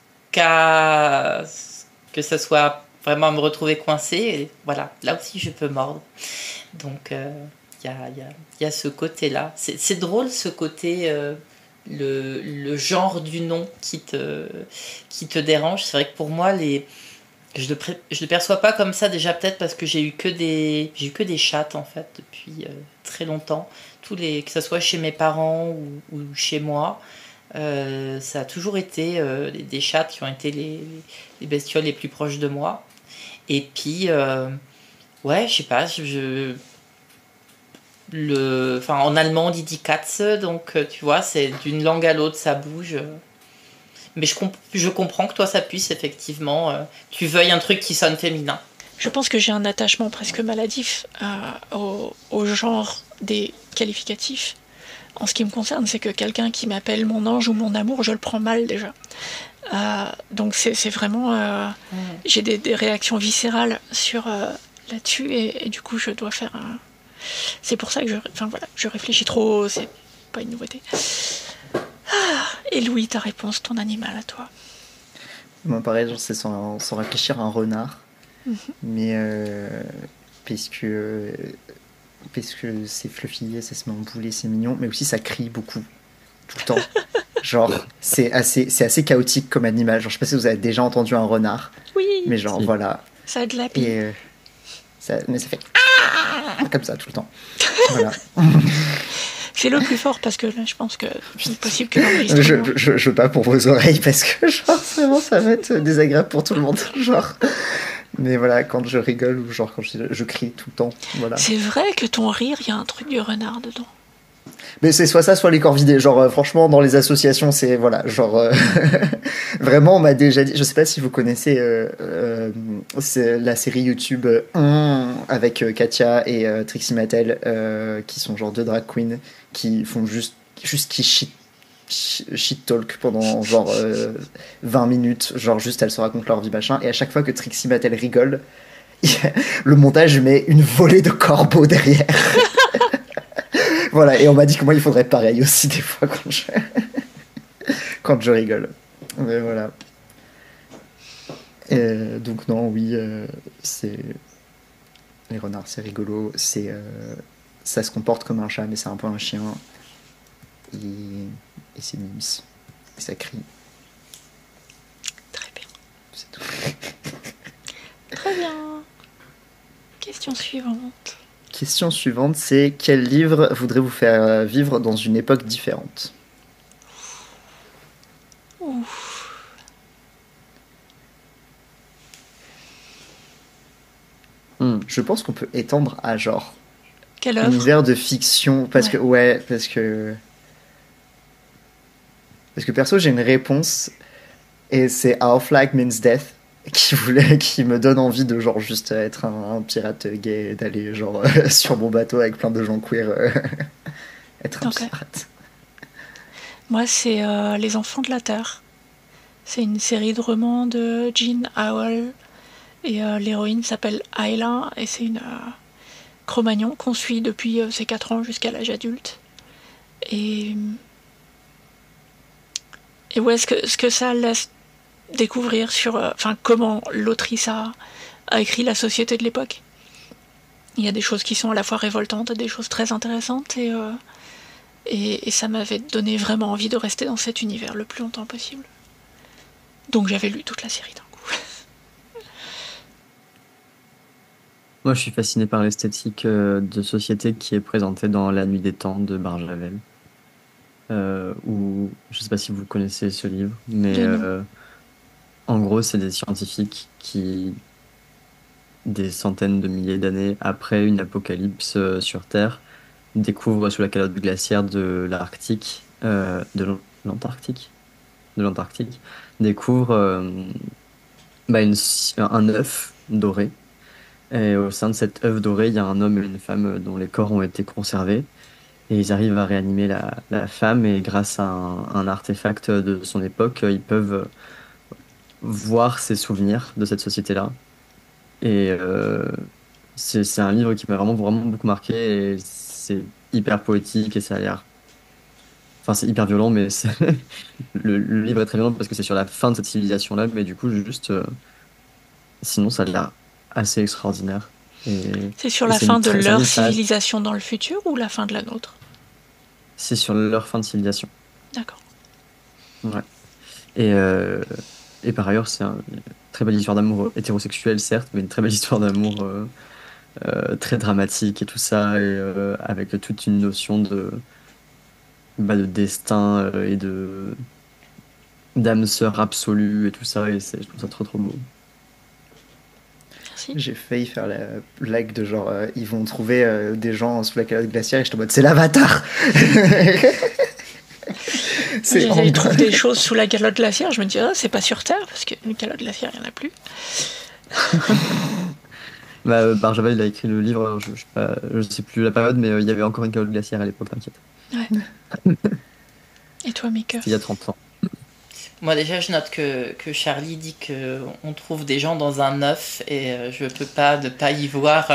[SPEAKER 4] ce que ça soit vraiment à me retrouver coincée, et voilà, là aussi je peux mordre. Donc il y a ce côté là, c'est drôle, ce côté le genre du nom qui te dérange. C'est vrai que pour moi je le perçois pas comme ça, déjà peut-être parce que j'ai eu que des chattes en fait depuis très longtemps, que ce soit chez mes parents ou chez moi. Ça a toujours été des chattes qui ont été les bestioles les plus proches de moi. Et puis ouais, je sais pas, en allemand on dit die Katze, donc tu vois, c'est d'une langue à l'autre, ça bouge. Mais je comprends que toi, ça puisse effectivement, tu veuilles un truc qui sonne féminin.
[SPEAKER 2] Je pense que j'ai un attachement presque maladif au genre des qualificatifs. En ce qui me concerne, c'est que quelqu'un qui m'appelle mon ange ou mon amour, je le prends mal déjà. Donc c'est vraiment... J'ai des réactions viscérales là-dessus, et du coup, je dois faire un... C'est pour ça que je réfléchis trop, c'est pas une nouveauté. Et Louis, ta réponse, ton animal à toi?
[SPEAKER 3] Moi, pareil, genre, c'est sans réfléchir un renard. Mais puisque c'est fluffy, ça se met en boulet, c'est mignon, mais aussi ça crie beaucoup, tout le temps. Genre, c'est assez chaotique comme animal. Genre, je sais pas si vous avez déjà entendu un renard.
[SPEAKER 2] Oui.
[SPEAKER 3] Mais genre,
[SPEAKER 1] Si.
[SPEAKER 3] voilà.
[SPEAKER 2] Ça a de la pile.
[SPEAKER 3] Et mais ça fait comme ça tout le temps. Voilà.
[SPEAKER 2] C'est le plus fort parce que là, je pense que c'est possible que l'enregistrement...
[SPEAKER 3] Je veux pas pour vos oreilles parce que genre vraiment ça va être désagréable pour tout le monde. Genre. Mais voilà, quand je rigole ou genre quand je crie tout le temps. Voilà.
[SPEAKER 2] C'est vrai que ton rire, il y a un truc du renard dedans.
[SPEAKER 3] Mais c'est soit ça, soit les corvidés. Genre, franchement, dans les associations, c'est voilà, genre vraiment, on m'a déjà dit. Je sais pas si vous connaissez c'est la série YouTube avec Katia et Trixie Mattel, qui sont genre deux drag queens qui font juste qui shit talk pendant genre 20 minutes. Genre juste, elles se racontent leur vie machin. Et à chaque fois que Trixie Mattel rigole, le montage met une volée de corbeaux derrière. Voilà, et on m'a dit que moi il faudrait pareil aussi des fois quand je rigole. Mais voilà. Donc non, oui, c'est les renards, c'est rigolo. Ça se comporte comme un chat, mais c'est un peu un chien. Et c'est mimes. Et ça crie.
[SPEAKER 2] Très bien.
[SPEAKER 3] C'est tout.
[SPEAKER 2] Très bien. Question suivante.
[SPEAKER 3] Question suivante, c'est quel livre voudrez-vous faire vivre dans une époque différente?
[SPEAKER 2] Ouf.
[SPEAKER 3] Je pense qu'on peut étendre à genre
[SPEAKER 2] Quelle œuvre?
[SPEAKER 3] univers de fiction parce que perso j'ai une réponse et c'est Our Flag Means Death qui me donne envie de genre juste être un pirate gay et d'aller genre sur mon bateau avec plein de gens queer être un pirate.
[SPEAKER 2] Moi c'est Les Enfants de la Terre. C'est une série de romans de Jean Howell et l'héroïne s'appelle Ayla et c'est une Cro-Magnon qu'on suit depuis ses 4 ans jusqu'à l'âge adulte. Et ouais, ce que ça laisse découvrir sur comment l'autrice a écrit la société de l'époque. Il y a des choses qui sont à la fois révoltantes, des choses très intéressantes, et ça m'avait donné vraiment envie de rester dans cet univers le plus longtemps possible. Donc j'avais lu toute la série d'un coup.
[SPEAKER 1] Moi, je suis fasciné par l'esthétique de société qui est présentée dans La Nuit des Temps de Barjavel. Où, je ne sais pas si vous connaissez ce livre, mais en gros, c'est des scientifiques qui, des centaines de milliers d'années après une apocalypse sur Terre, découvrent sous la calotte glaciaire de l'Arctique, l'Antarctique, de l'Antarctique, découvrent un œuf doré. Et au sein de cet œuf doré, il y a un homme et une femme dont les corps ont été conservés. Et ils arrivent à réanimer la femme, et grâce à un artefact de son époque, ils peuvent voir ses souvenirs de cette société-là. Et c'est un livre qui m'a vraiment, vraiment beaucoup marqué, et c'est hyper poétique, et ça a l'air... Enfin, c'est hyper violent, mais le livre est très violent parce que c'est sur la fin de cette civilisation-là, mais du coup, juste... sinon, ça a l'air assez extraordinaire.
[SPEAKER 2] C'est sur
[SPEAKER 1] et
[SPEAKER 2] la
[SPEAKER 1] c'est
[SPEAKER 2] fin
[SPEAKER 1] une
[SPEAKER 2] de
[SPEAKER 1] très-
[SPEAKER 2] leur
[SPEAKER 1] ça-
[SPEAKER 2] civilisation dans le futur ou la fin de la nôtre?
[SPEAKER 1] C'est sur leur fin de civilisation.
[SPEAKER 2] D'accord.
[SPEAKER 1] Ouais. Et, et par ailleurs, c'est une très belle histoire d'amour hétérosexuel, certes, mais une très belle histoire d'amour très dramatique et tout ça, et avec toute une notion de destin et d'âme sœur absolue et tout ça, et je trouve ça trop trop beau.
[SPEAKER 2] Merci.
[SPEAKER 3] J'ai failli faire la blague de genre ils vont trouver des gens sous la calotte glaciaire et j'étais en mode c'est l'avatar.
[SPEAKER 2] Ils trouvent des choses sous la calotte glaciaire, je me dis c'est pas sur Terre parce qu'une calotte glaciaire il n'y en a plus.
[SPEAKER 1] Barjavel, il a écrit le livre, je sais plus la période, mais il y avait encore une calotte glaciaire à l'époque, t'inquiète.
[SPEAKER 2] Ouais. Et toi, Mika?
[SPEAKER 1] C'était il y a 30 ans.
[SPEAKER 4] Moi déjà je note que Charlie dit qu'on trouve des gens dans un œuf, et je peux pas ne pas y voir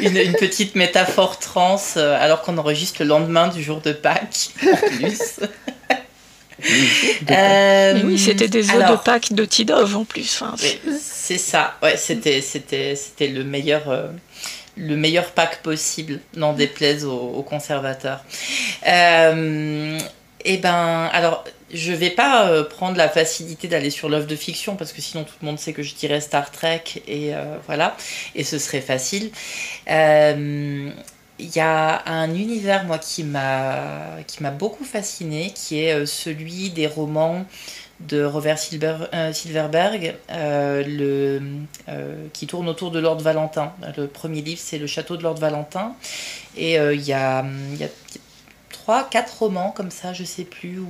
[SPEAKER 4] une petite métaphore trans alors qu'on enregistre le lendemain du jour de Pâques en plus.
[SPEAKER 2] Mais oui, c'était des œufs de Pâques de Tidov en plus. Enfin,
[SPEAKER 4] c'est ça, ouais, c'était le meilleur Pâques possible, n'en déplaise aux conservateurs. Et ben, alors, je vais pas prendre la facilité d'aller sur l'œuvre de fiction, parce que sinon tout le monde sait que je dirais Star Trek, et voilà, et ce serait facile. Il y a un univers, moi, qui m'a beaucoup fasciné, qui est celui des romans de Robert Silverberg, qui tourne autour de Lord Valentin. Le premier livre, c'est Le Château de Lord Valentin, et il y a 3-4 romans comme ça, je sais plus,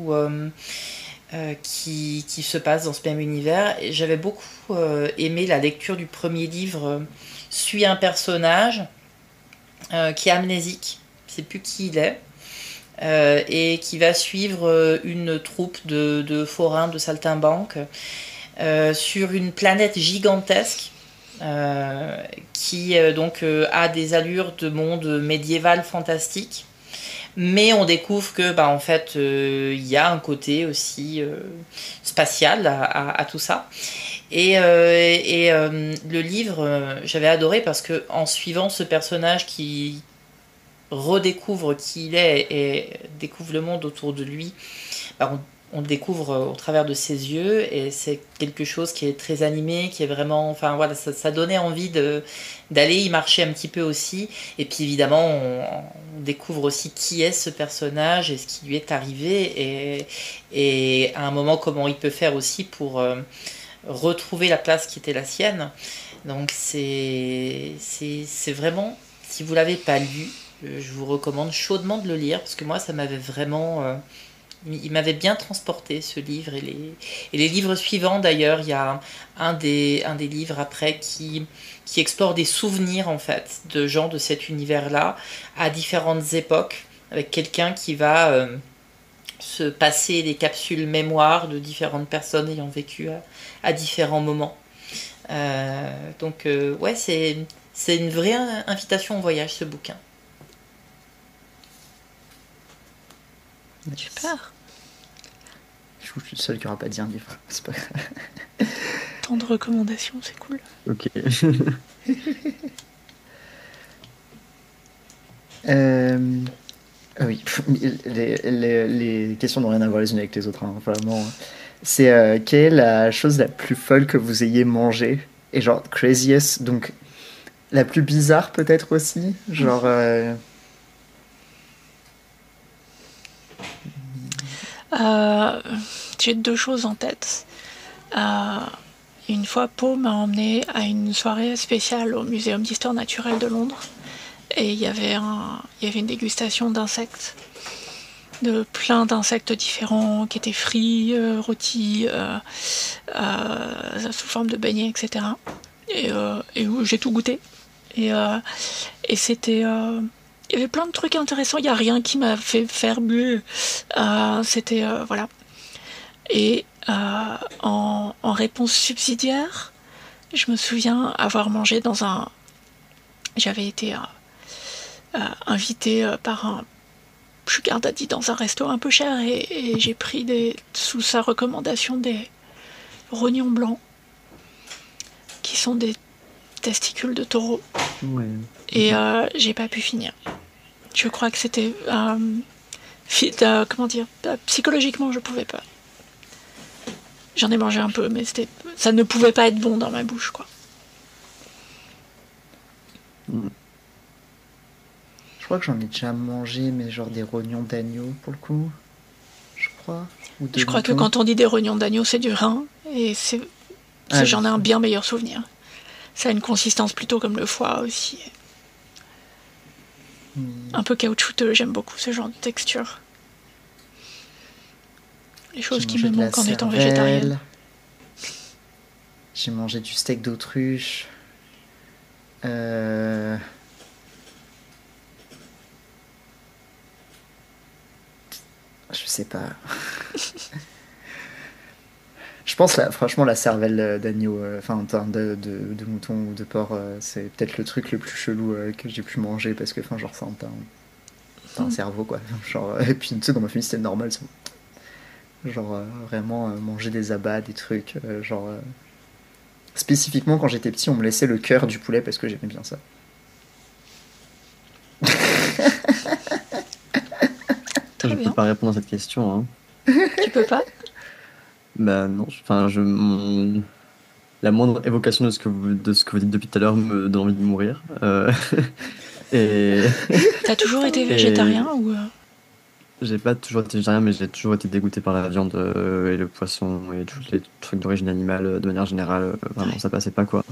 [SPEAKER 4] qui se passent dans ce même univers. Et j'avais beaucoup aimé la lecture du premier livre. Suit un personnage qui est amnésique, je ne sais plus qui il est, et qui va suivre une troupe de forains, de saltimbanques, sur une planète gigantesque qui donc a des allures de monde médiéval fantastique. Mais on découvre que, en fait, y a un côté aussi spatial à tout ça. Et le livre, j'avais adoré parce que en suivant ce personnage qui redécouvre qui il est et découvre le monde autour de lui, on le découvre au travers de ses yeux, et c'est quelque chose qui est très animé, qui est vraiment, enfin voilà, ça donnait envie d'aller y marcher un petit peu aussi. Et puis évidemment on découvre aussi qui est ce personnage et ce qui lui est arrivé, et à un moment comment il peut faire aussi pour retrouver la place qui était la sienne. Donc c'est vraiment, si vous l'avez pas lu, je vous recommande chaudement de le lire, parce que moi ça m'avait vraiment il m'avait bien transporté, ce livre, et les livres suivants. D'ailleurs, il y a un des livres après qui explore des souvenirs en fait de gens de cet univers-là à différentes époques, avec quelqu'un qui va se passer des capsules mémoire de différentes personnes ayant vécu à différents moments. Donc ouais, c'est une vraie invitation au voyage, ce bouquin.
[SPEAKER 2] Super.
[SPEAKER 3] Je fou, je suis le seul qui aura pas dit un livre. C'est pas grave.
[SPEAKER 2] Tant de recommandations, c'est cool.
[SPEAKER 1] Ok.
[SPEAKER 3] Ah oui, les questions n'ont rien à voir les unes avec les autres, hein, vraiment. C'est quelle est la chose la plus folle que vous ayez mangée? Et genre, craziest, donc la plus bizarre peut-être aussi? Genre.
[SPEAKER 2] J'ai deux choses en tête. Une fois, Pau m'a emmené à une soirée spéciale au Muséum d'Histoire Naturelle de Londres. Et il y avait une dégustation d'insectes, de plein d'insectes différents qui étaient frits, rôtis, sous forme de beignets, etc. Et où j'ai tout goûté. Et c'était... il y avait plein de trucs intéressants, il n'y a rien qui m'a fait faire mieux. C'était... voilà. Et en réponse subsidiaire, je me souviens avoir mangé dans un... J'avais été invitée par un sugar daddy dans un resto un peu cher et j'ai pris sous sa recommandation des rognons blancs qui sont des testicules de taureau.
[SPEAKER 1] Ouais.
[SPEAKER 2] Et j'ai pas pu finir. Je crois que c'était... comment dire, psychologiquement, je pouvais pas. J'en ai mangé un peu, mais ça ne pouvait pas être bon dans ma bouche, quoi.
[SPEAKER 3] Je crois que j'en ai déjà mangé, mais genre des rognons d'agneau pour le coup. Je crois. Ou de
[SPEAKER 2] Je crois que
[SPEAKER 3] mouton.
[SPEAKER 2] quand on dit des rognons d'agneau, c'est du rein. Et j'en ai un bien meilleur souvenir. Ça a une consistance plutôt comme le foie aussi. Un peu caoutchouteux, j'aime beaucoup ce genre de texture. Les choses
[SPEAKER 3] J'ai
[SPEAKER 2] qui
[SPEAKER 3] mangé
[SPEAKER 2] me
[SPEAKER 3] de la
[SPEAKER 2] manquent en étant
[SPEAKER 3] cervelle.
[SPEAKER 2] végétarienne.
[SPEAKER 3] J'ai mangé du steak d'autruche. Je sais pas. Je pense, franchement, la cervelle d'agneau, enfin, de mouton ou de porc, c'est peut-être le truc le plus chelou que j'ai pu manger parce que, enfin, genre, ça, t'as un cerveau, quoi. Genre, et puis, tu sais, dans ma famille, c'était normal, ça. Genre, vraiment, manger des abats, des trucs, genre. Spécifiquement, quand j'étais petit, on me laissait le cœur du poulet parce que j'aimais bien ça.
[SPEAKER 1] Je
[SPEAKER 2] bien.
[SPEAKER 1] peux pas répondre à cette question, hein.
[SPEAKER 2] Tu peux pas?
[SPEAKER 1] Bah non, enfin, la moindre évocation de ce que vous dites depuis tout à l'heure me donne envie de mourir. Et
[SPEAKER 2] T'as toujours été végétarien ou
[SPEAKER 1] j'ai pas toujours été végétarien, mais j'ai toujours été dégoûté par la viande et le poisson et tous les trucs d'origine animale de manière générale. Vraiment,
[SPEAKER 2] Ouais.
[SPEAKER 1] ça passait pas, quoi.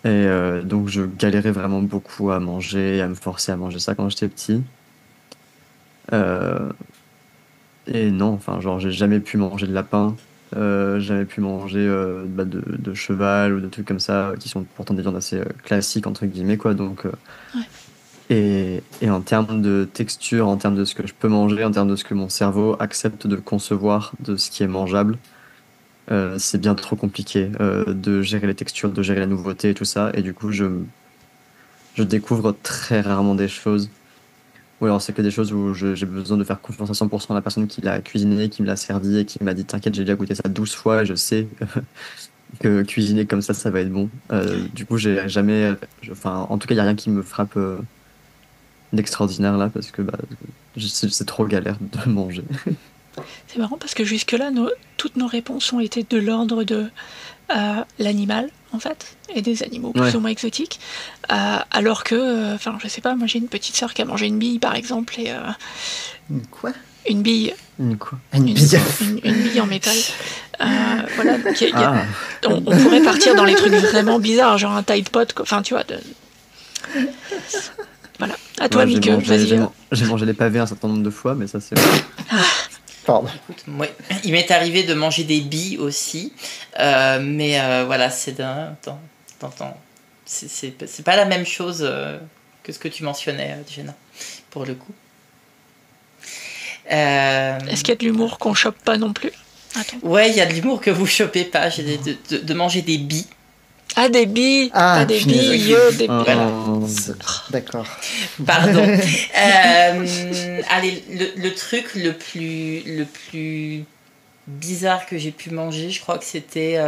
[SPEAKER 1] Et donc je galérais vraiment beaucoup à manger, à me forcer à manger ça quand j'étais petit. Euh, et non, enfin, genre, j'ai jamais pu manger de lapin, jamais pu manger de cheval ou de trucs comme ça, qui sont pourtant des viandes assez classiques, entre guillemets, quoi. Donc,
[SPEAKER 2] Ouais.
[SPEAKER 1] et en termes de texture, en termes de ce que je peux manger, en termes de ce que mon cerveau accepte de concevoir, de ce qui est mangeable, c'est bien trop compliqué de gérer les textures, de gérer la nouveauté et tout ça. Et du coup, je découvre très rarement des choses. Ou alors c'est que des choses où j'ai besoin de faire confiance à 100% à la personne qui l'a cuisiné, qui me l'a servi et qui m'a dit t'inquiète, j'ai déjà goûté ça 12 fois et je sais que cuisiner comme ça va être bon. Du coup, j'ai jamais. Enfin, en tout cas, il n'y a rien qui me frappe d'extraordinaire là parce que c'est trop galère de manger.
[SPEAKER 2] C'est marrant parce que jusque-là, toutes nos réponses ont été de l'ordre de l'animal, en fait, et des animaux plus
[SPEAKER 1] Ouais.
[SPEAKER 2] ou moins exotiques. Alors que, enfin, je sais pas, moi j'ai une petite sœur qui a mangé une bille, par exemple, et
[SPEAKER 3] Quoi?
[SPEAKER 2] une bille,
[SPEAKER 1] Quoi?
[SPEAKER 3] Une bille.
[SPEAKER 2] une bille en métal. Voilà, donc
[SPEAKER 1] Ah,
[SPEAKER 2] on pourrait partir dans les trucs vraiment bizarres, genre un Tide Pod, quoi. Enfin, tu vois. Voilà. À toi,
[SPEAKER 1] ouais,
[SPEAKER 2] Mieke, vas-y.
[SPEAKER 1] j'ai mangé les pavés un certain nombre de fois, mais ça c'est.
[SPEAKER 3] Pardon.
[SPEAKER 4] Écoute, moi, il m'est arrivé de manger des billes aussi, mais voilà, c'est c'est pas la même chose que ce que tu mentionnais, Jenna, pour le coup.
[SPEAKER 2] Est-ce qu'il y a de l'humour qu'on chope pas non plus? Attends.
[SPEAKER 4] Ouais, il y a de l'humour que vous chopez pas. J'ai de manger des billes.
[SPEAKER 2] Ah, des billes,
[SPEAKER 3] Ah,
[SPEAKER 2] pas des
[SPEAKER 3] punaise,
[SPEAKER 2] billes,
[SPEAKER 3] ok.
[SPEAKER 2] des billes.
[SPEAKER 4] Voilà.
[SPEAKER 3] D'accord.
[SPEAKER 4] Pardon. Allez, le truc le plus bizarre que j'ai pu manger, je crois que c'était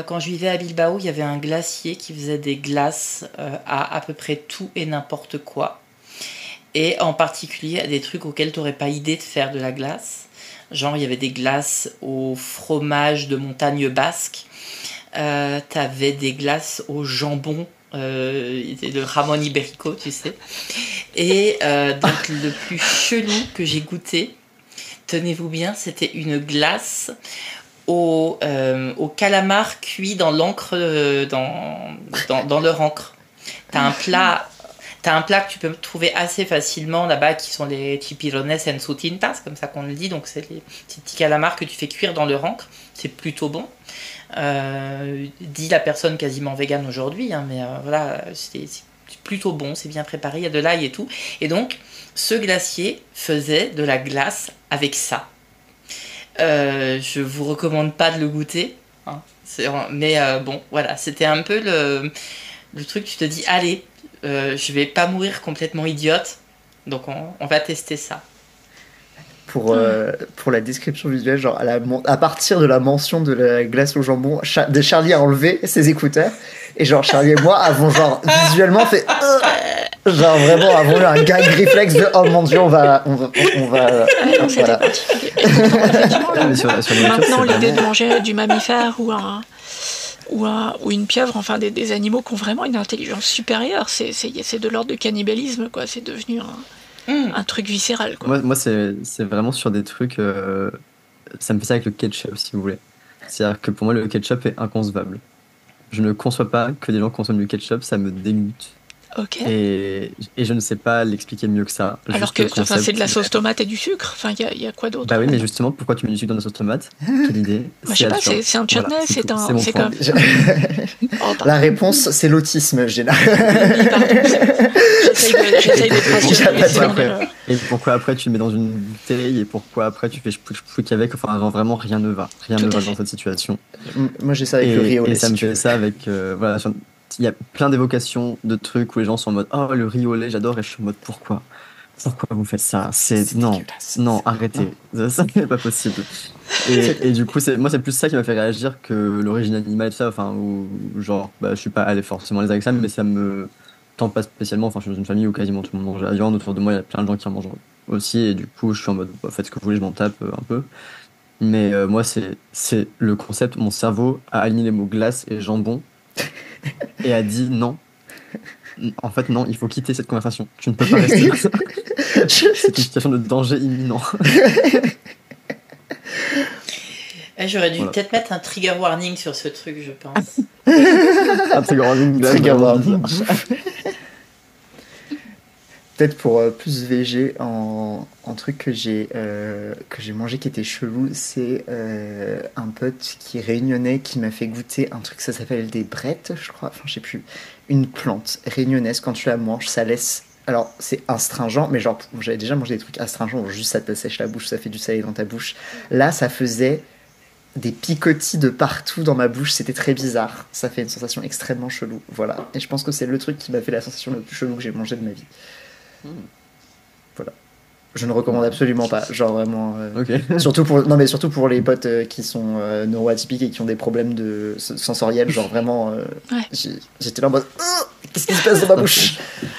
[SPEAKER 4] quand je vivais à Bilbao, il y avait un glacier qui faisait des glaces à peu près tout et n'importe quoi. Et en particulier à des trucs auxquels tu n'aurais pas idée de faire de la glace. Genre, il y avait des glaces au fromage de montagne basque. T'avais des glaces au jambon, le Ramon Ibérico, tu sais. Et donc, le plus chelou que j'ai goûté, tenez-vous bien, c'était une glace au calamar cuit dans l'encre, dans leur encre. T'as un plat que tu peux trouver assez facilement là-bas qui sont les chipirones en su tinta, c'est comme ça qu'on le dit, donc c'est les petits calamars que tu fais cuire dans leur encre, c'est plutôt bon. Dit la personne quasiment végane aujourd'hui, hein, mais voilà, c'est plutôt bon, c'est bien préparé, il y a de l'ail et tout. Et donc, ce glacier faisait de la glace avec ça. Je vous recommande pas de le goûter, hein, mais bon, voilà, c'était un peu le truc, tu te dis, allez, je vais pas mourir complètement idiote, donc on va tester ça.
[SPEAKER 3] Pour la description visuelle, genre à partir de la mention de la glace au jambon, Charlie a enlevé ses écouteurs et genre Charlie et moi avons genre visuellement fait genre vraiment avons eu un gag réflexe de oh mon dieu on va
[SPEAKER 2] voilà.
[SPEAKER 1] Sur
[SPEAKER 2] Maintenant l'idée de manger du mammifère ou une pieuvre, enfin des animaux qui ont vraiment une intelligence supérieure, c'est de l'ordre de cannibalisme, quoi. C'est devenu un truc viscéral, quoi.
[SPEAKER 1] Moi c'est vraiment sur des trucs. Ça me fait ça avec le ketchup, si vous voulez. C'est-à-dire que pour moi, le ketchup est inconcevable. Je ne conçois pas que des gens consomment du ketchup, ça me dégoûte.
[SPEAKER 2] Ok.
[SPEAKER 1] Et je ne sais pas l'expliquer mieux que ça.
[SPEAKER 2] Alors que c'est de la sauce tomate et du sucre. Enfin, il y a quoi d'autre?
[SPEAKER 1] Bah oui, mais justement, pourquoi tu mets du sucre dans la sauce tomate? Quelle idée?
[SPEAKER 2] Bah, je sais pas, c'est un chutney,
[SPEAKER 1] voilà,
[SPEAKER 2] c'est comme.
[SPEAKER 3] La réponse, c'est l'autisme, Géna.
[SPEAKER 2] J'essaye d'être rassurée.
[SPEAKER 1] Et pourquoi après tu le mets dans une bouteille et pourquoi après tu fais chouic avec? Enfin, vraiment rien ne va. Rien ne va dans cette situation.
[SPEAKER 3] Moi, j'ai ça avec le riz au lait.
[SPEAKER 1] Et ça me fait ça avec. Voilà, il y a plein d'évocations de trucs où les gens sont en mode oh le riz au lait j'adore et je suis en mode pourquoi vous faites ça, c'est non arrêtez, ça n'est pas possible. Et du coup moi c'est plus ça qui m'a fait réagir que l'origine animale et tout ça, enfin ou genre je suis pas allé forcément les avec ça, mais ça me tente pas spécialement. Enfin je suis dans une famille où quasiment tout le monde mange la viande, autour de moi il y a plein de gens qui en mangent aussi et du coup je suis en mode faites ce que vous voulez, je m'en tape un peu. Mais moi c'est le concept, mon cerveau a aligné les mots glace et jambon et a dit non. En fait, non, il faut quitter cette conversation. Tu ne peux pas rester là. C'est une situation de danger imminent.
[SPEAKER 4] J'aurais dû peut-être mettre un trigger warning sur ce truc, je pense.
[SPEAKER 1] Un trigger warning.
[SPEAKER 3] Peut-être pour plus VG, en truc que j'ai mangé qui était chelou, c'est un pote qui est réunionnais qui m'a fait goûter un truc, ça s'appelle des brettes, je crois, enfin je sais plus, une plante réunionnaise, quand tu la manges, ça laisse... Alors c'est astringent, mais genre j'avais déjà mangé des trucs astringents, où juste ça te sèche la bouche, ça fait du salé dans ta bouche. Là ça faisait des picotis de partout dans ma bouche, c'était très bizarre, ça fait une sensation extrêmement chelou, voilà. Et je pense que c'est le truc qui m'a fait la sensation la plus chelou que j'ai mangé de ma vie. Voilà. Je ne recommande absolument pas, genre vraiment.
[SPEAKER 1] Okay.
[SPEAKER 3] Surtout pour les potes qui sont neuroatypiques et qui ont des problèmes sensoriels, genre vraiment.
[SPEAKER 2] Ouais.
[SPEAKER 3] J'étais là en mode qu'est-ce qui se passe dans ma bouche?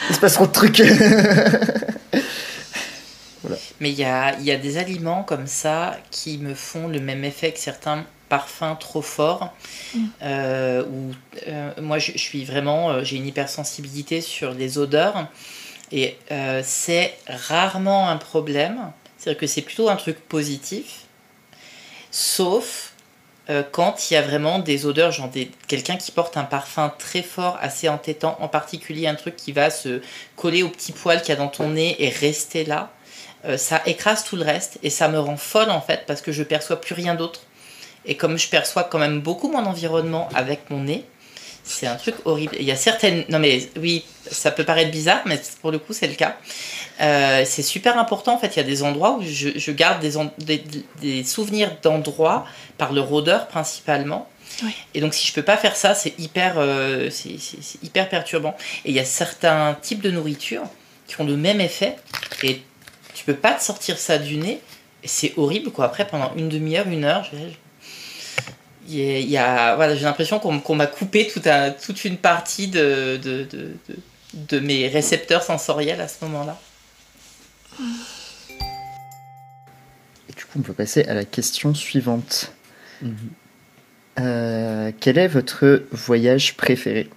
[SPEAKER 3] Il se passe trop de trucs. Voilà.
[SPEAKER 4] Mais il y a des aliments comme ça qui me font le même effet que certains parfums trop forts. Moi je suis vraiment, j'ai une hypersensibilité sur les odeurs. Et c'est rarement un problème, c'est-à-dire que c'est plutôt un truc positif, sauf quand il y a vraiment des odeurs, genre quelqu'un qui porte un parfum très fort, assez entêtant, en particulier un truc qui va se coller au petit poil qu'il y a dans ton nez et rester là, ça écrase tout le reste et ça me rend folle en fait parce que je perçois plus rien d'autre. Et comme je perçois quand même beaucoup mon environnement avec mon nez, c'est un truc horrible. Il y a certaines... Non mais oui, ça peut paraître bizarre, mais pour le coup, c'est le cas. C'est super important, en fait. Il y a des endroits où je garde des souvenirs d'endroits par leur odeur, principalement.
[SPEAKER 2] Oui.
[SPEAKER 4] Et donc, si je peux pas faire ça, c'est hyper perturbant. Et il y a certains types de nourriture qui ont le même effet. Et tu peux pas te sortir ça du nez c'est horrible, quoi. Après, pendant une demi-heure, une heure, voilà, j'ai l'impression qu'on m'a coupé toute une partie de mes récepteurs sensoriels à ce moment-là.
[SPEAKER 3] Et du coup, on peut passer à la question suivante. Quel est votre voyage préféré?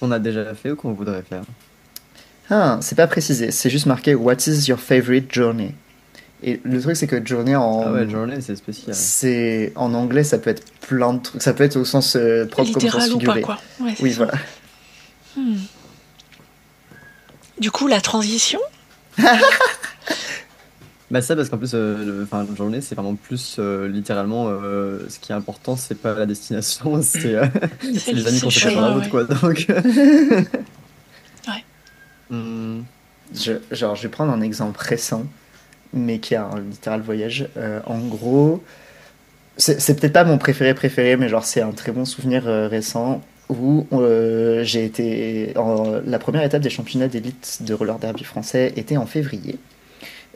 [SPEAKER 1] On a déjà fait ou qu'on voudrait faire?
[SPEAKER 3] Ah, c'est pas précisé, c'est juste marqué What is your favorite journey? Et le truc, c'est que journey
[SPEAKER 1] Ah ouais, journée, c'est spécial.
[SPEAKER 3] en anglais, ça peut être plein de trucs. Ça peut être au sens propre comme au sens
[SPEAKER 2] littéral ou
[SPEAKER 3] figuré.
[SPEAKER 2] pas, quoi. Ouais,
[SPEAKER 3] Oui,
[SPEAKER 2] ça.
[SPEAKER 3] voilà.
[SPEAKER 2] Du coup, la transition.
[SPEAKER 1] Bah ça parce qu'en plus une journée c'est vraiment plus littéralement ce qui est important c'est pas la destination c'est les amis qu'on se fait sur la route quoi donc
[SPEAKER 2] ouais.
[SPEAKER 3] Je vais prendre un exemple récent mais qui a un littéral voyage. En gros, c'est peut-être pas mon préféré mais genre c'est un très bon souvenir récent où j'ai été la première étape des championnats d'élite de roller derby français était en février.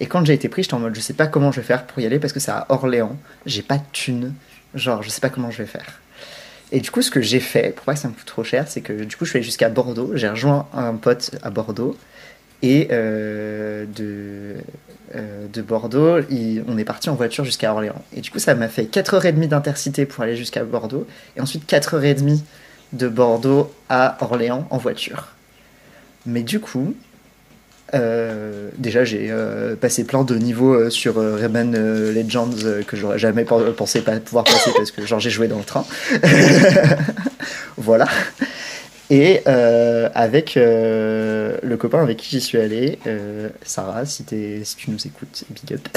[SPEAKER 3] Et quand j'ai été pris, j'étais en mode je sais pas comment je vais faire pour y aller parce que c'est à Orléans, j'ai pas de thune, genre je sais pas comment je vais faire. Et du coup, ce que j'ai fait, pour pas que ça me coûte trop cher, c'est que du coup je suis allé jusqu'à Bordeaux, j'ai rejoint un pote à Bordeaux, et de Bordeaux, on est parti en voiture jusqu'à Orléans. Et du coup, ça m'a fait 4h30 d'intercité pour aller jusqu'à Bordeaux, et ensuite 4h30 de Bordeaux à Orléans en voiture. Mais du coup, déjà j'ai passé plein de niveaux sur Rayman Legends que j'aurais jamais pensé pas pouvoir passer parce que genre j'ai joué dans le train. Voilà. Et avec le copain avec qui j'y suis allé, Sarah, si tu nous écoutes, big up.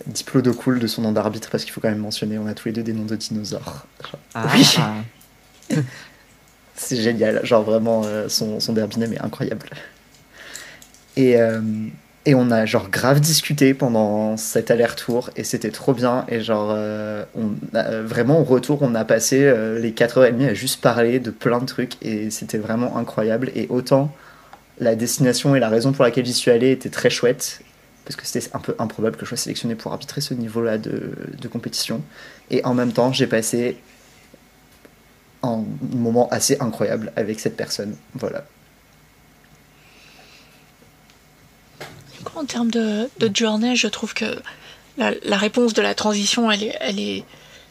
[SPEAKER 3] Diplodo cool de son nom d'arbitre parce qu'il faut quand même mentionner, on a tous les deux des noms de dinosaures. Oui. C'est génial, genre vraiment son derby name est incroyable. Et on a genre grave discuté pendant cet aller-retour et c'était trop bien. Et genre vraiment au retour on a passé les 4h30 à juste parler de plein de trucs et c'était vraiment incroyable. Et autant la destination et la raison pour laquelle j'y suis allé étaient très chouettes parce que c'était un peu improbable que je sois sélectionné pour arbitrer ce niveau-là de compétition. Et en même temps j'ai passé un moment assez incroyable avec cette personne. Voilà.
[SPEAKER 2] En termes de journée, je trouve que la réponse de la transition, elle est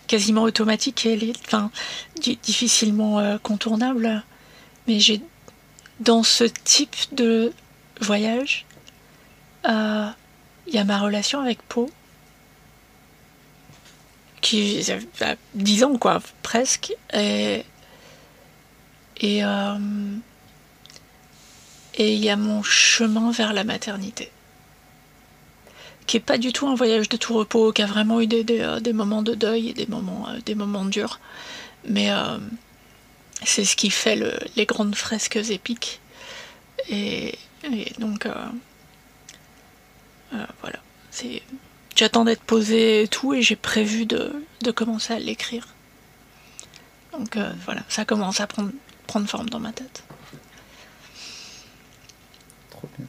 [SPEAKER 2] quasiment automatique et elle est difficilement contournable. Mais dans ce type de voyage, il y a ma relation avec Pau, qui a 10 ans, quoi, presque. Et il y a mon chemin vers la maternité, qui est pas du tout un voyage de tout repos, qui a vraiment eu des moments de deuil et des moments durs. Mais c'est ce qui fait les grandes fresques épiques. Et donc, voilà. J'attends d'être posée et tout, et j'ai prévu de commencer à l'écrire. Donc voilà, ça commence à prendre forme dans ma tête.
[SPEAKER 3] Trop bien.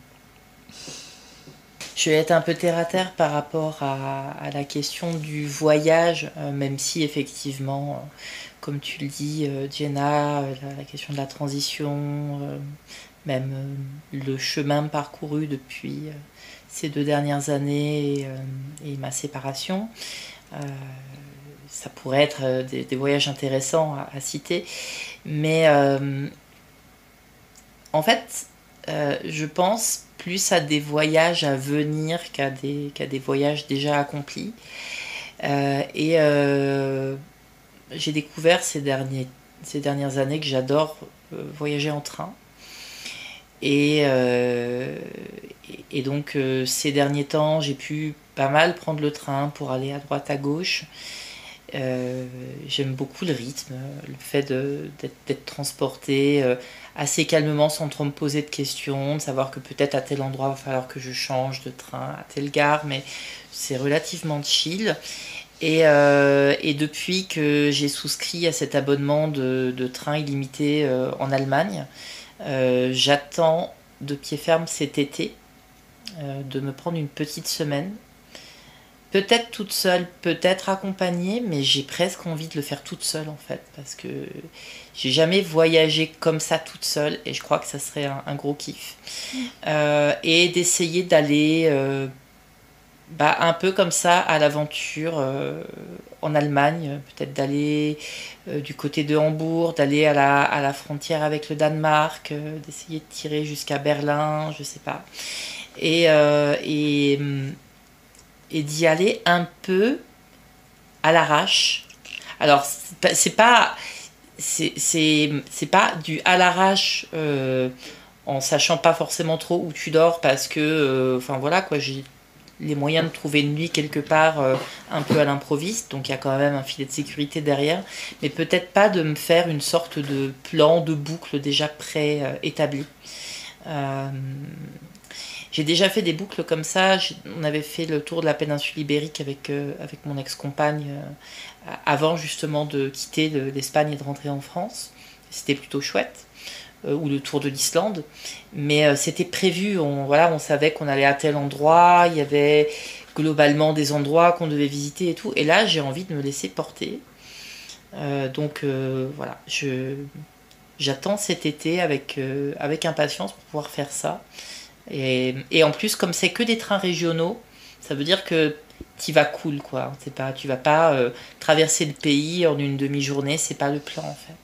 [SPEAKER 4] Je vais être un peu terre à terre par rapport à la question du voyage, même si effectivement, comme tu le dis, Jenna, la question de la transition, même le chemin parcouru depuis ces 2 dernières années et ma séparation, ça pourrait être des voyages intéressants à citer. Mais en fait, je pense plus à des voyages à venir qu'à des voyages déjà accomplis. Et j'ai découvert ces dernières années que j'adore voyager en train. Et donc ces derniers temps, j'ai pu pas mal prendre le train pour aller à droite à gauche. J'aime beaucoup le rythme, le fait d'être transporté assez calmement sans trop me poser de questions, de savoir que peut-être à tel endroit il va falloir que je change de train à telle gare, mais c'est relativement chill. Et depuis que j'ai souscrit à cet abonnement de train illimité en Allemagne, j'attends de pied ferme cet été de me prendre une petite semaine. Peut-être toute seule, peut-être accompagnée, mais j'ai presque envie de le faire toute seule en fait, parce que j'ai jamais voyagé comme ça toute seule et je crois que ça serait un gros kiff. Et d'essayer d'aller un peu comme ça à l'aventure en Allemagne, peut-être d'aller du côté de Hambourg, d'aller à la frontière avec le Danemark, d'essayer de tirer jusqu'à Berlin, je sais pas. Et, euh, et, et d'y aller un peu à l'arrache. Alors, c'est pas du à l'arrache en sachant pas forcément trop où tu dors parce que, enfin voilà quoi, j'ai les moyens de trouver une nuit quelque part un peu à l'improviste, donc il y a quand même un filet de sécurité derrière, mais peut-être pas de me faire une sorte de plan, de boucle déjà pré-établi. J'ai déjà fait des boucles comme ça. On avait fait le tour de la péninsule ibérique avec mon ex-compagne avant justement de quitter l'Espagne et de rentrer en France. C'était plutôt chouette. Ou le tour de l'Islande. Mais c'était prévu. On savait qu'on allait à tel endroit. Il y avait globalement des endroits qu'on devait visiter et tout. Et là, j'ai envie de me laisser porter. Donc voilà. J'attends cet été avec impatience pour pouvoir faire ça. Et en plus, comme c'est que des trains régionaux, ça veut dire que tu vas cool, quoi. Tu vas pas traverser le pays en une demi-journée, c'est pas le plan, en fait.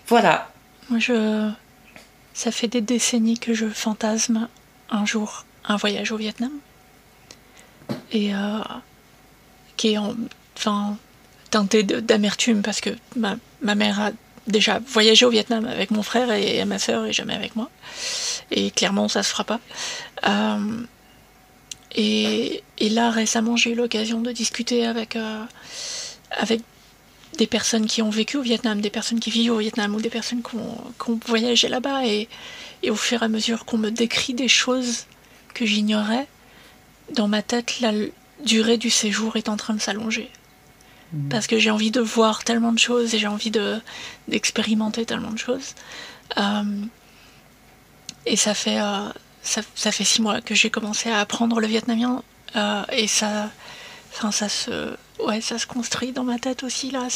[SPEAKER 4] Voilà.
[SPEAKER 2] Moi, ça fait des décennies que je fantasme un jour un voyage au Vietnam. Et qui est teinté d'amertume parce que ma mère a déjà voyagé au Vietnam avec mon frère et ma sœur et jamais avec moi. Et clairement, ça se fera pas. Et là, récemment, j'ai eu l'occasion de discuter avec des personnes qui ont vécu au Vietnam, des personnes qui vivent au Vietnam ou des personnes qui ont voyagé là-bas. Et au fur et à mesure qu'on me décrit des choses que j'ignorais, dans ma tête, la durée du séjour est en train de s'allonger. Parce que j'ai envie de voir tellement de choses et j'ai envie d'expérimenter tellement de choses. Et ça fait 6 mois que j'ai commencé à apprendre le vietnamien. Et ça se construit dans ma tête aussi là.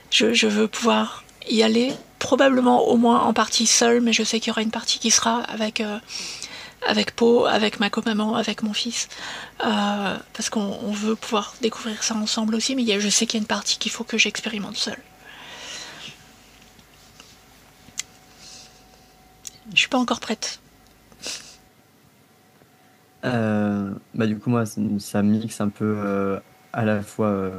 [SPEAKER 2] Je veux pouvoir y aller, probablement au moins en partie seule, mais je sais qu'il y aura une partie qui sera avec Po, avec ma co-maman, avec mon fils, parce qu'on veut pouvoir découvrir ça ensemble aussi, mais je sais qu'il y a une partie qu'il faut que j'expérimente seule. Je suis pas encore prête.
[SPEAKER 1] Du coup, moi, ça mixe un peu à la fois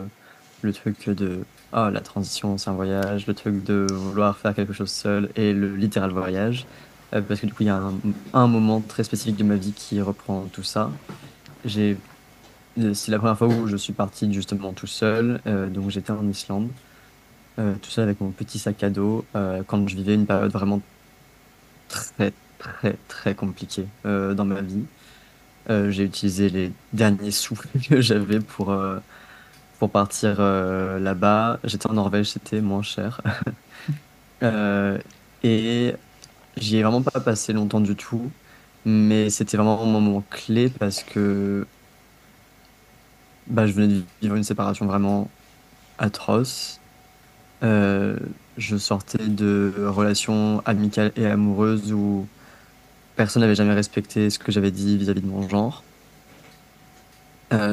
[SPEAKER 1] le truc de la transition, c'est un voyage, le truc de vouloir faire quelque chose seul et le littéral voyage. Parce que du coup, il y a un moment très spécifique de ma vie qui reprend tout ça. C'est la première fois où je suis parti justement tout seul. Donc, j'étais en Islande, tout seul avec mon petit sac à dos, quand je vivais une période vraiment très, très, très compliquée dans ma vie. J'ai utilisé les derniers sous que j'avais pour partir là-bas. J'étais en Norvège, c'était moins cher. Et j'y ai vraiment pas passé longtemps du tout, mais c'était vraiment un moment clé parce que je venais de vivre une séparation vraiment atroce. Euh, je sortais de relations amicales et amoureuses où personne n'avait jamais respecté ce que j'avais dit vis-à-vis de mon genre.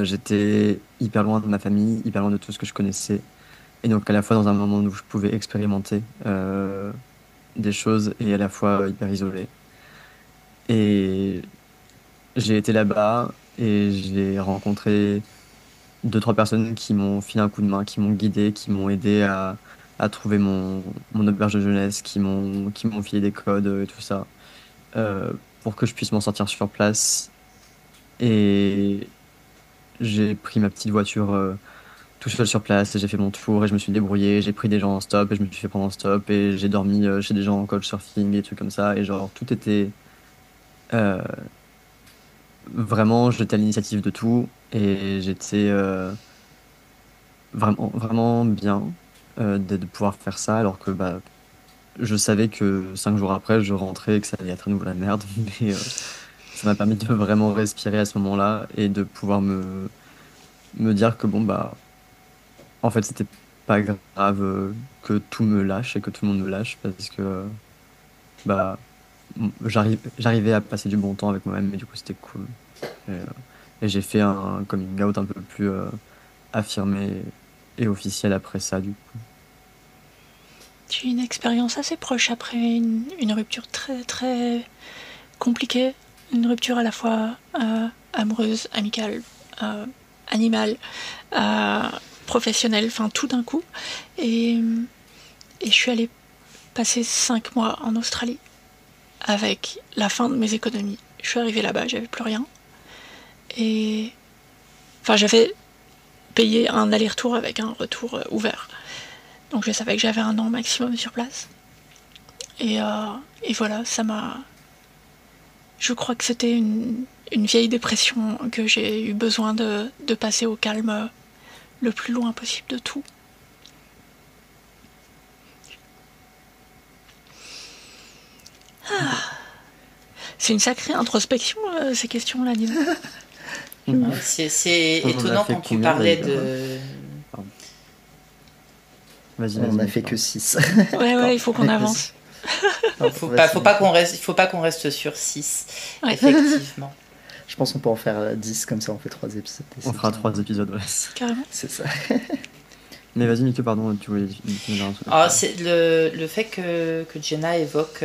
[SPEAKER 1] J'étais hyper loin de ma famille, hyper loin de tout ce que je connaissais. Et donc à la fois dans un moment où je pouvais expérimenter des choses et à la fois hyper isolé. Et j'ai été là-bas et j'ai rencontré deux, trois personnes qui m'ont filé un coup de main, qui m'ont guidé, qui m'ont aidé à trouver mon auberge de jeunesse, qui m'ont filé des codes et tout ça, pour que je puisse m'en sortir sur place. Et j'ai pris ma petite voiture tout seul sur place et j'ai fait mon tour et je me suis débrouillé. J'ai pris des gens en stop et je me suis fait prendre en stop et j'ai dormi chez des gens en couchsurfing et des trucs comme ça. Et genre, tout était euh, vraiment, j'étais à l'initiative de tout et j'étais vraiment, vraiment bien de pouvoir faire ça alors que je savais que 5 jours après, je rentrais et que ça allait être à nouveau la merde. Mais ça m'a permis de vraiment respirer à ce moment-là et de pouvoir me dire que bon, bah, en fait, c'était pas grave que tout me lâche et que tout le monde me lâche parce que bah, j'arrivais à passer du bon temps avec moi-même et du coup, c'était cool. Et, euh, et j'ai fait un coming out un peu plus affirmé et officiel après ça, du coup.
[SPEAKER 2] J'ai eu une expérience assez proche après une rupture très très compliquée. Une rupture à la fois amoureuse, amicale, animale, euh, professionnelle, enfin tout d'un coup. Et, et je suis allée passer 5 mois en Australie avec la fin de mes économies. Je suis arrivée là-bas, j'avais plus rien. Et enfin, j'avais payé un aller-retour avec un retour ouvert. Donc je savais que j'avais 1 an maximum sur place. Et voilà, ça m'a... Je crois que c'était une vieille dépression que j'ai eu besoin de passer au calme le plus loin possible de tout. Ah. C'est une sacrée introspection, ces questions-là, dis donc.
[SPEAKER 4] C'est
[SPEAKER 1] On en a
[SPEAKER 4] étonnant
[SPEAKER 1] fait
[SPEAKER 4] quand tu
[SPEAKER 1] combien,
[SPEAKER 4] parlais
[SPEAKER 1] d'ailleurs
[SPEAKER 4] de...
[SPEAKER 1] Vas-y,
[SPEAKER 3] On n'a
[SPEAKER 1] vas-y,
[SPEAKER 3] fait
[SPEAKER 1] Nicolas.
[SPEAKER 3] que 6.
[SPEAKER 2] Ouais, il faut qu'on avance.
[SPEAKER 4] Faut pas qu'on reste sur 6,
[SPEAKER 2] Ouais.
[SPEAKER 4] effectivement.
[SPEAKER 3] Je pense qu'on peut en faire 10, comme ça on fait 3 épisodes. et
[SPEAKER 1] On
[SPEAKER 3] c'est
[SPEAKER 1] fera
[SPEAKER 3] bien.
[SPEAKER 1] 3 épisodes, ouais.
[SPEAKER 2] Carrément.
[SPEAKER 3] C'est ça.
[SPEAKER 1] Mais vas-y, Nico, pardon, tu voulais dire un truc.
[SPEAKER 4] C'est le fait que Jenna évoque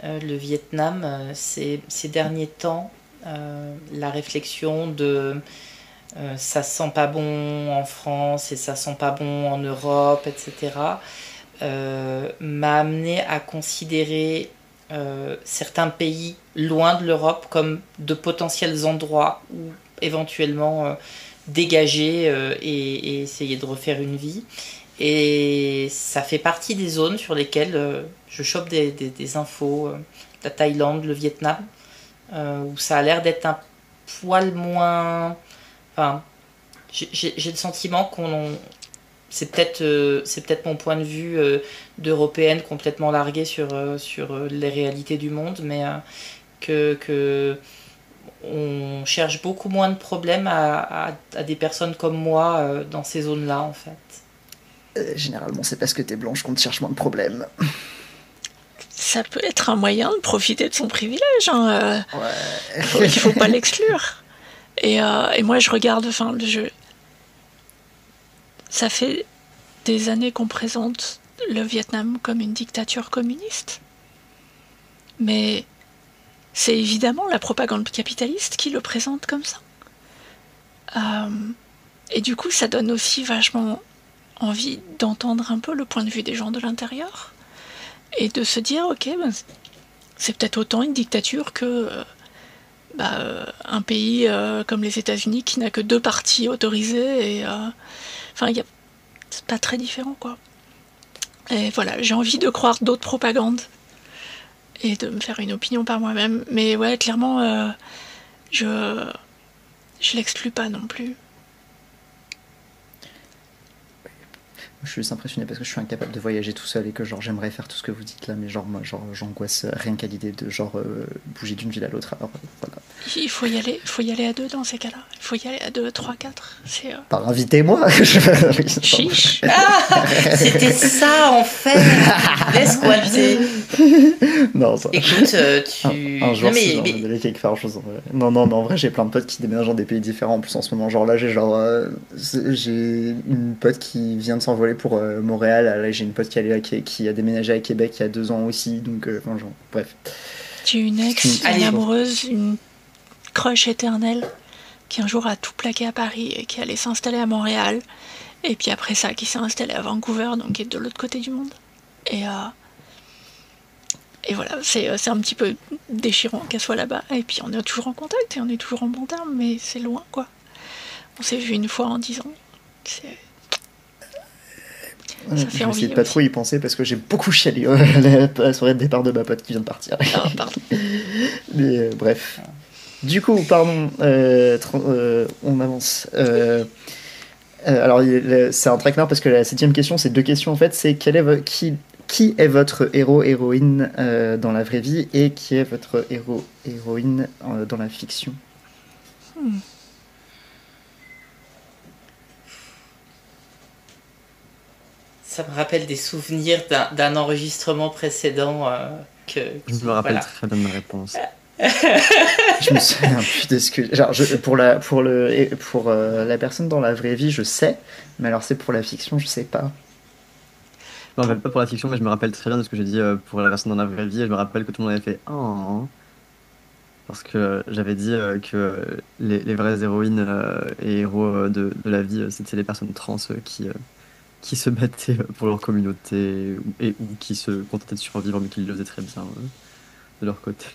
[SPEAKER 4] le Vietnam, ces derniers temps, la réflexion de ça sent pas bon en France et ça sent pas bon en Europe, etc., m'a amené à considérer certains pays loin de l'Europe comme de potentiels endroits où éventuellement dégager et essayer de refaire une vie. Et ça fait partie des zones sur lesquelles je chope des infos, la Thaïlande, le Vietnam, où ça a l'air d'être un poil moins... Enfin, j'ai le sentiment qu'on... C'est peut-être mon point de vue d'européenne complètement larguée sur les réalités du monde, mais que on cherche beaucoup moins de problèmes à des personnes comme moi dans ces zones-là, en fait.
[SPEAKER 3] Généralement, c'est parce que t'es blanche qu'on te cherche moins de problèmes.
[SPEAKER 2] Ça peut être un moyen de profiter de son privilège. Hein.
[SPEAKER 3] Ouais.
[SPEAKER 2] Il faut pas l'exclure. Et moi, je regarde, enfin, le jeu. Ça fait des années qu'on présente le Vietnam comme une dictature communiste. Mais c'est évidemment la propagande capitaliste qui le présente comme ça. Et du coup, ça donne aussi vachement envie d'entendre un peu le point de vue des gens de l'intérieur et de se dire, ok, ben, c'est peut-être autant une dictature que un pays comme les États-Unis qui n'a que 2 partis autorisés. Et enfin, c'est pas très différent, quoi. Et voilà, j'ai envie de croire d'autres propagandes et de me faire une opinion par moi-même. Mais ouais, clairement, je l'exclus pas non plus.
[SPEAKER 3] Je suis juste impressionné parce que je suis incapable de voyager tout seul et que genre j'aimerais faire tout ce que vous dites là, mais genre moi genre j'angoisse rien qu'à l'idée de genre bouger d'une ville à l'autre. Alors voilà.
[SPEAKER 2] Il faut y aller à 2 dans ces cas-là. Il faut y aller à 2, 3, 4. C'est
[SPEAKER 3] Par invitez-moi.
[SPEAKER 2] chiche.
[SPEAKER 4] Ah, c'était ça en fait. Laisse coincer.
[SPEAKER 3] Non, ça.
[SPEAKER 4] Écoute, tu.
[SPEAKER 3] Un jour,
[SPEAKER 4] Non,
[SPEAKER 3] si j'ai envie d'aller quelque part, chose. Non, mais en vrai, j'ai plein de potes qui déménagent dans des pays différents. En plus, en ce moment, genre là, j'ai une pote qui vient de s'envoler pour Montréal. Là, j'ai une pote qui a déménagé à Québec il y a 2 ans aussi. Donc, enfin, genre, bref.
[SPEAKER 2] J'ai une ex,
[SPEAKER 4] Allez,
[SPEAKER 2] une
[SPEAKER 4] bon.
[SPEAKER 2] amoureuse, une crush éternelle qui un jour a tout plaqué à Paris et qui allait s'installer à Montréal. Et puis après ça, qui s'est installée à Vancouver, donc qui est de l'autre côté du monde. Et voilà, c'est un petit peu déchirant qu'elle soit là-bas. Et puis on est toujours en contact et on est toujours en bon terme, mais c'est loin, quoi. On s'est vu une fois en 10 ans. Ça fait
[SPEAKER 3] Je vais
[SPEAKER 2] envie
[SPEAKER 3] essayer de pas
[SPEAKER 2] aussi.
[SPEAKER 3] trop y penser parce que j'ai beaucoup chialé la soirée de départ de ma pote qui vient de partir.
[SPEAKER 2] Ah, pardon.
[SPEAKER 3] Mais bref. Du coup, pardon, on avance. Alors, c'est un traquenard parce que la 7ème question, c'est 2 questions en fait. C'est qui est votre héros, héroïne dans la vraie vie et qui est votre héros, héroïne dans la fiction?
[SPEAKER 4] Ça me rappelle des souvenirs d'un enregistrement précédent que...
[SPEAKER 1] Je me rappelle très bien de ma réponse.
[SPEAKER 3] Je me souviens plus de ce que... Genre, pour la personne dans la vraie vie, je sais, mais alors c'est pour la fiction, je sais pas.
[SPEAKER 1] Je me rappelle pas pour la fiction, mais je me rappelle très bien de ce que j'ai dit pour la personne dans la vraie vie, et je me rappelle que tout le monde avait fait « Oh !» Parce que j'avais dit que les vraies héroïnes et héros de la vie, c'était les personnes trans qui se battaient pour leur communauté ou qui se contentaient de survivre, mais qui le faisaient très bien de leur côté.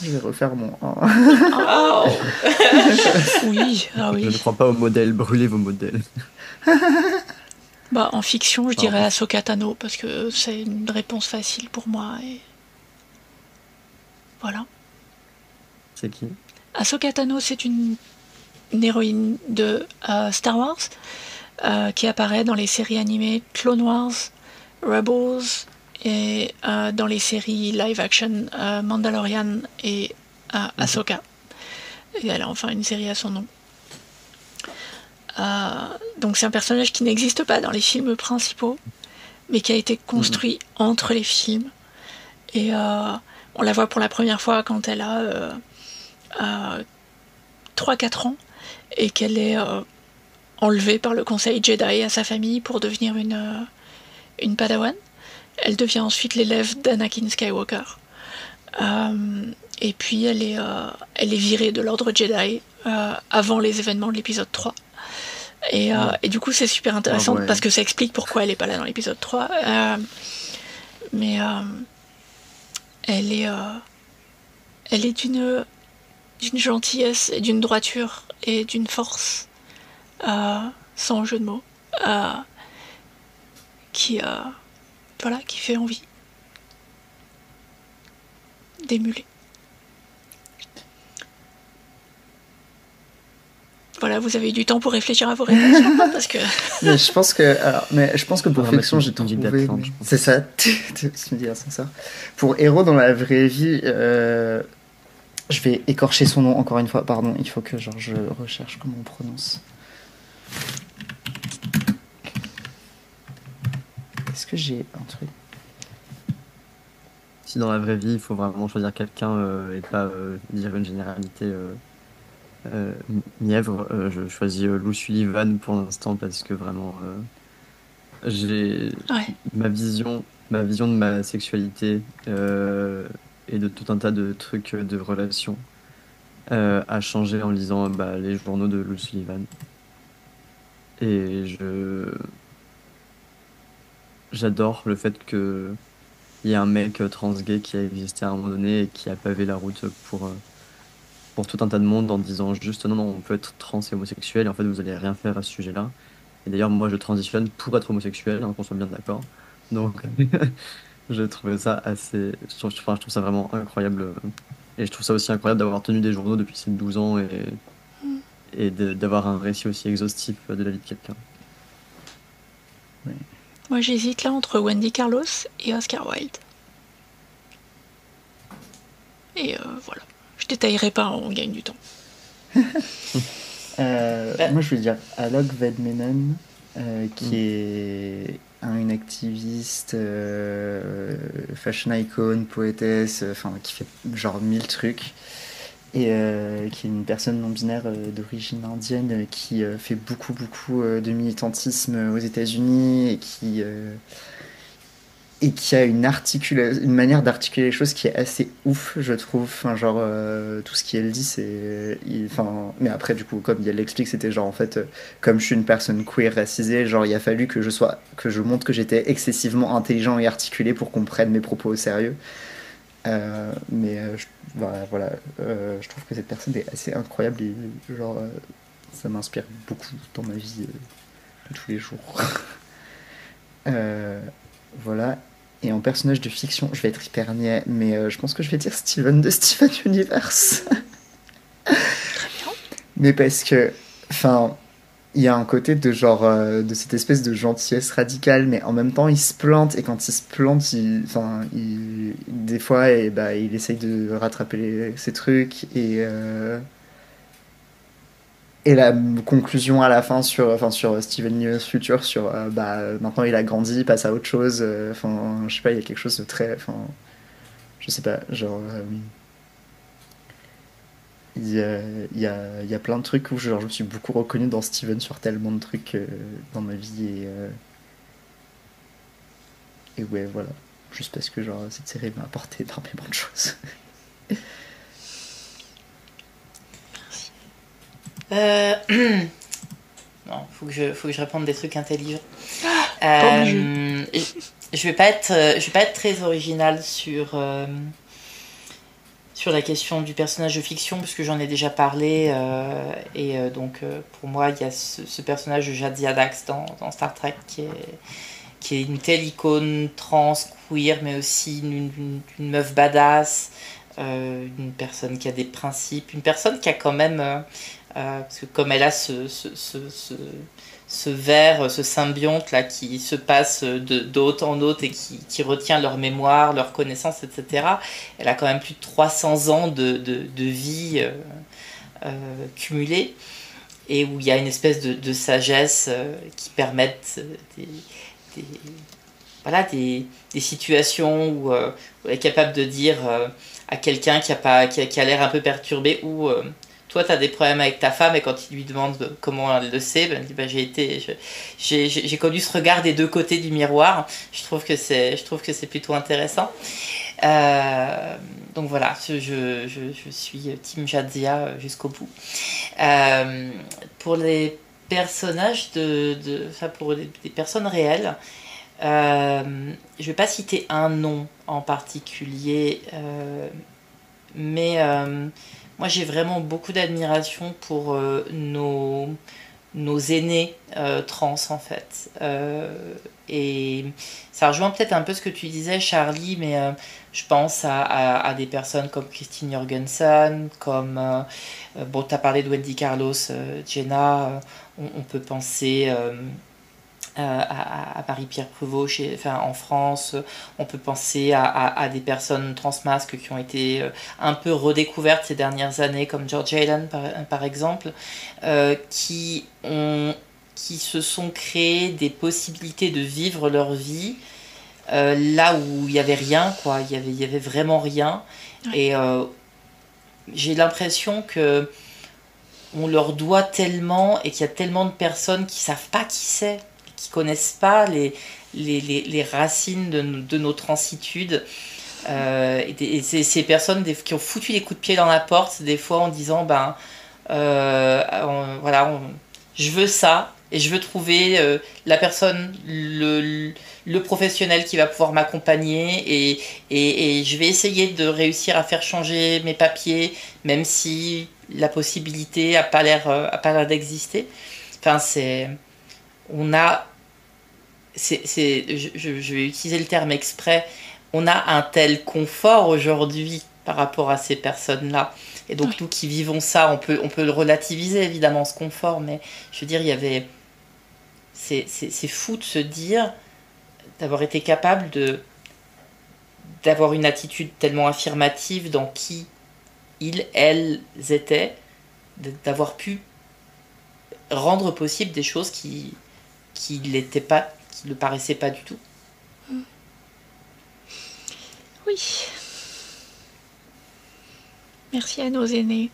[SPEAKER 3] Je vais refaire mon...
[SPEAKER 2] Oh. Oui, ah oui.
[SPEAKER 1] Je ne crois pas aux modèles, brûlez vos modèles.
[SPEAKER 2] Bah, en fiction, je dirais Ahsoka Tano, parce que c'est une réponse facile pour moi. Et... voilà.
[SPEAKER 1] C'est qui?
[SPEAKER 2] Ahsoka Tano, c'est une héroïne de Star Wars qui apparaît dans les séries animées Clone Wars, Rebels et dans les séries live-action Mandalorian et Ahsoka. Et elle a enfin une série à son nom. Donc c'est un personnage qui n'existe pas dans les films principaux, mais qui a été construit entre les films. Et on la voit pour la première fois quand elle a 3-4 ans, et qu'elle est enlevée par le conseil Jedi à sa famille pour devenir une padawan. Elle devient ensuite l'élève d'Anakin Skywalker. Et puis elle est virée de l'ordre Jedi avant les événements de l'épisode 3. Et du coup c'est super intéressant parce que ça explique pourquoi elle n'est pas là dans l'épisode 3. Mais elle est d'une gentillesse et d'une droiture et d'une force sans jeu de mots qui fait envie d'émuler. Voilà, vous avez eu du temps pour réfléchir à vos réponses, parce que...
[SPEAKER 3] mais je pense que pour fiction, j'ai trouvé... C'est ça, tu me dis l'ascenseur. Pour héros dans la vraie vie, je vais écorcher son nom encore une fois, pardon, il faut que je recherche comment on prononce. Est-ce que j'ai un truc?
[SPEAKER 1] Si dans la vraie vie, il faut vraiment choisir quelqu'un et pas dire une généralité mièvre, je choisis Lou Sullivan pour l'instant parce que vraiment j'ai ma vision de ma sexualité et de tout un tas de trucs de relations a changé en lisant les journaux de Lou Sullivan. Et j'adore le fait que il y a un mec trans gay qui a existé à un moment donné et qui a pavé la route pour tout un tas de monde en disant juste non, on peut être trans et homosexuel et en fait vous allez rien faire à ce sujet-là. Et d'ailleurs moi je transitionne pour être homosexuel, qu'on soit bien d'accord. Donc je trouvais ça je trouve ça vraiment incroyable. Et je trouve ça aussi incroyable d'avoir tenu des journaux depuis ces 12 ans et d'avoir un récit aussi exhaustif de la vie de quelqu'un.
[SPEAKER 3] Oui.
[SPEAKER 2] Moi j'hésite là entre Wendy Carlos et Oscar Wilde. Et voilà. Je détaillerai pas, on gagne du temps.
[SPEAKER 3] Moi je veux dire Alok Vedmenon, qui est une activiste, fashion icon, poétesse, qui fait genre 1000 trucs. Et qui est une personne non-binaire d'origine indienne qui fait beaucoup de militantisme aux États-Unis et qui a une manière d'articuler les choses qui est assez ouf, je trouve. Tout ce qu'elle dit, mais après, du coup, comme elle l'explique, c'était genre, en fait, comme je suis une personne queer racisée, genre, il a fallu que je montre que j'étais excessivement intelligent et articulé pour qu'on prenne mes propos au sérieux. Je trouve que cette personne est assez incroyable et ça m'inspire beaucoup dans ma vie de tous les jours. Voilà. Et en personnage de fiction, je vais être hyper niais, mais je pense que je vais dire Steven de Steven Universe.
[SPEAKER 2] Très bien.
[SPEAKER 3] Mais parce que, il y a un côté de genre de cette espèce de gentillesse radicale, mais en même temps il se plante, et quand il se plante, des fois il essaye de rattraper ses trucs, et la conclusion à la fin sur Steven Universe Future, sur maintenant il a grandi, il passe à autre chose, je sais pas, il y a quelque chose de très, je sais pas, genre il y a plein de trucs où genre, je me suis beaucoup reconnu dans Steven sur tellement de trucs dans ma vie, et ouais, voilà, juste parce que genre cette série m'a apporté énormément de choses.
[SPEAKER 4] Non, faut que je réponde des trucs intelligents.
[SPEAKER 2] Pas obligé.
[SPEAKER 4] Je vais pas être très originale sur la question du personnage de fiction, puisque j'en ai déjà parlé, donc pour moi il y a ce personnage de Jadzia Dax dans Star Trek qui est une telle icône trans, queer, mais aussi une meuf badass, une personne qui a des principes, une personne qui a quand même parce que comme elle a ce verre, ce symbionte là qui se passe d'hôte en hôte et qui retient leur mémoire, leur connaissance, etc. Elle a quand même plus de 300 ans de vie cumulée, et où il y a une espèce de sagesse qui permettent des situations où elle est capable de dire à quelqu'un qui a l'air un peu perturbé, ou toi t'as des problèmes avec ta femme, et quand il lui demande comment elle le sait, elle dit j'ai connu ce regard des deux côtés du miroir. Je trouve que c'est plutôt intéressant. Donc voilà, je suis team Jadzia jusqu'au bout. Pour les personnages pour des personnes réelles, je vais pas citer un nom en particulier, mais moi j'ai vraiment beaucoup d'admiration pour nos aînés trans en fait, et ça rejoint peut-être un peu ce que tu disais, Charlie, mais je pense à des personnes comme Christine Jorgensen, comme tu as parlé de Wendy Carlos, Jenna, on peut penser à Marie-Pierre Prévost en France. On peut penser à des personnes transmasques qui ont été un peu redécouvertes ces dernières années, comme George Allen par exemple, qui se sont créés des possibilités de vivre leur vie là où il n'y avait rien, quoi. Il y avait vraiment rien. Ouais. Et j'ai l'impression que on leur doit tellement, et qu'il y a tellement de personnes qui savent pas qui c'est, qui connaissent pas les racines de nos transitudes, et ces personnes qui ont foutu les coups de pied dans la porte des fois en disant je veux ça, et je veux trouver la personne, le professionnel qui va pouvoir m'accompagner, et je vais essayer de réussir à faire changer mes papiers, même si la possibilité a pas l'air d'exister. Enfin, je vais utiliser le terme exprès, on a un tel confort aujourd'hui par rapport à ces personnes-là. Et donc, oui, nous qui vivons ça, on peut le relativiser évidemment, ce confort, mais je veux dire, c'est fou de se dire, d'avoir été capable d'avoir une attitude tellement affirmative dans qui elles étaient, d'avoir pu rendre possible des choses qui l'étaient pas, qui ne paraissaient pas du tout.
[SPEAKER 2] Oui. Merci à nos aînés.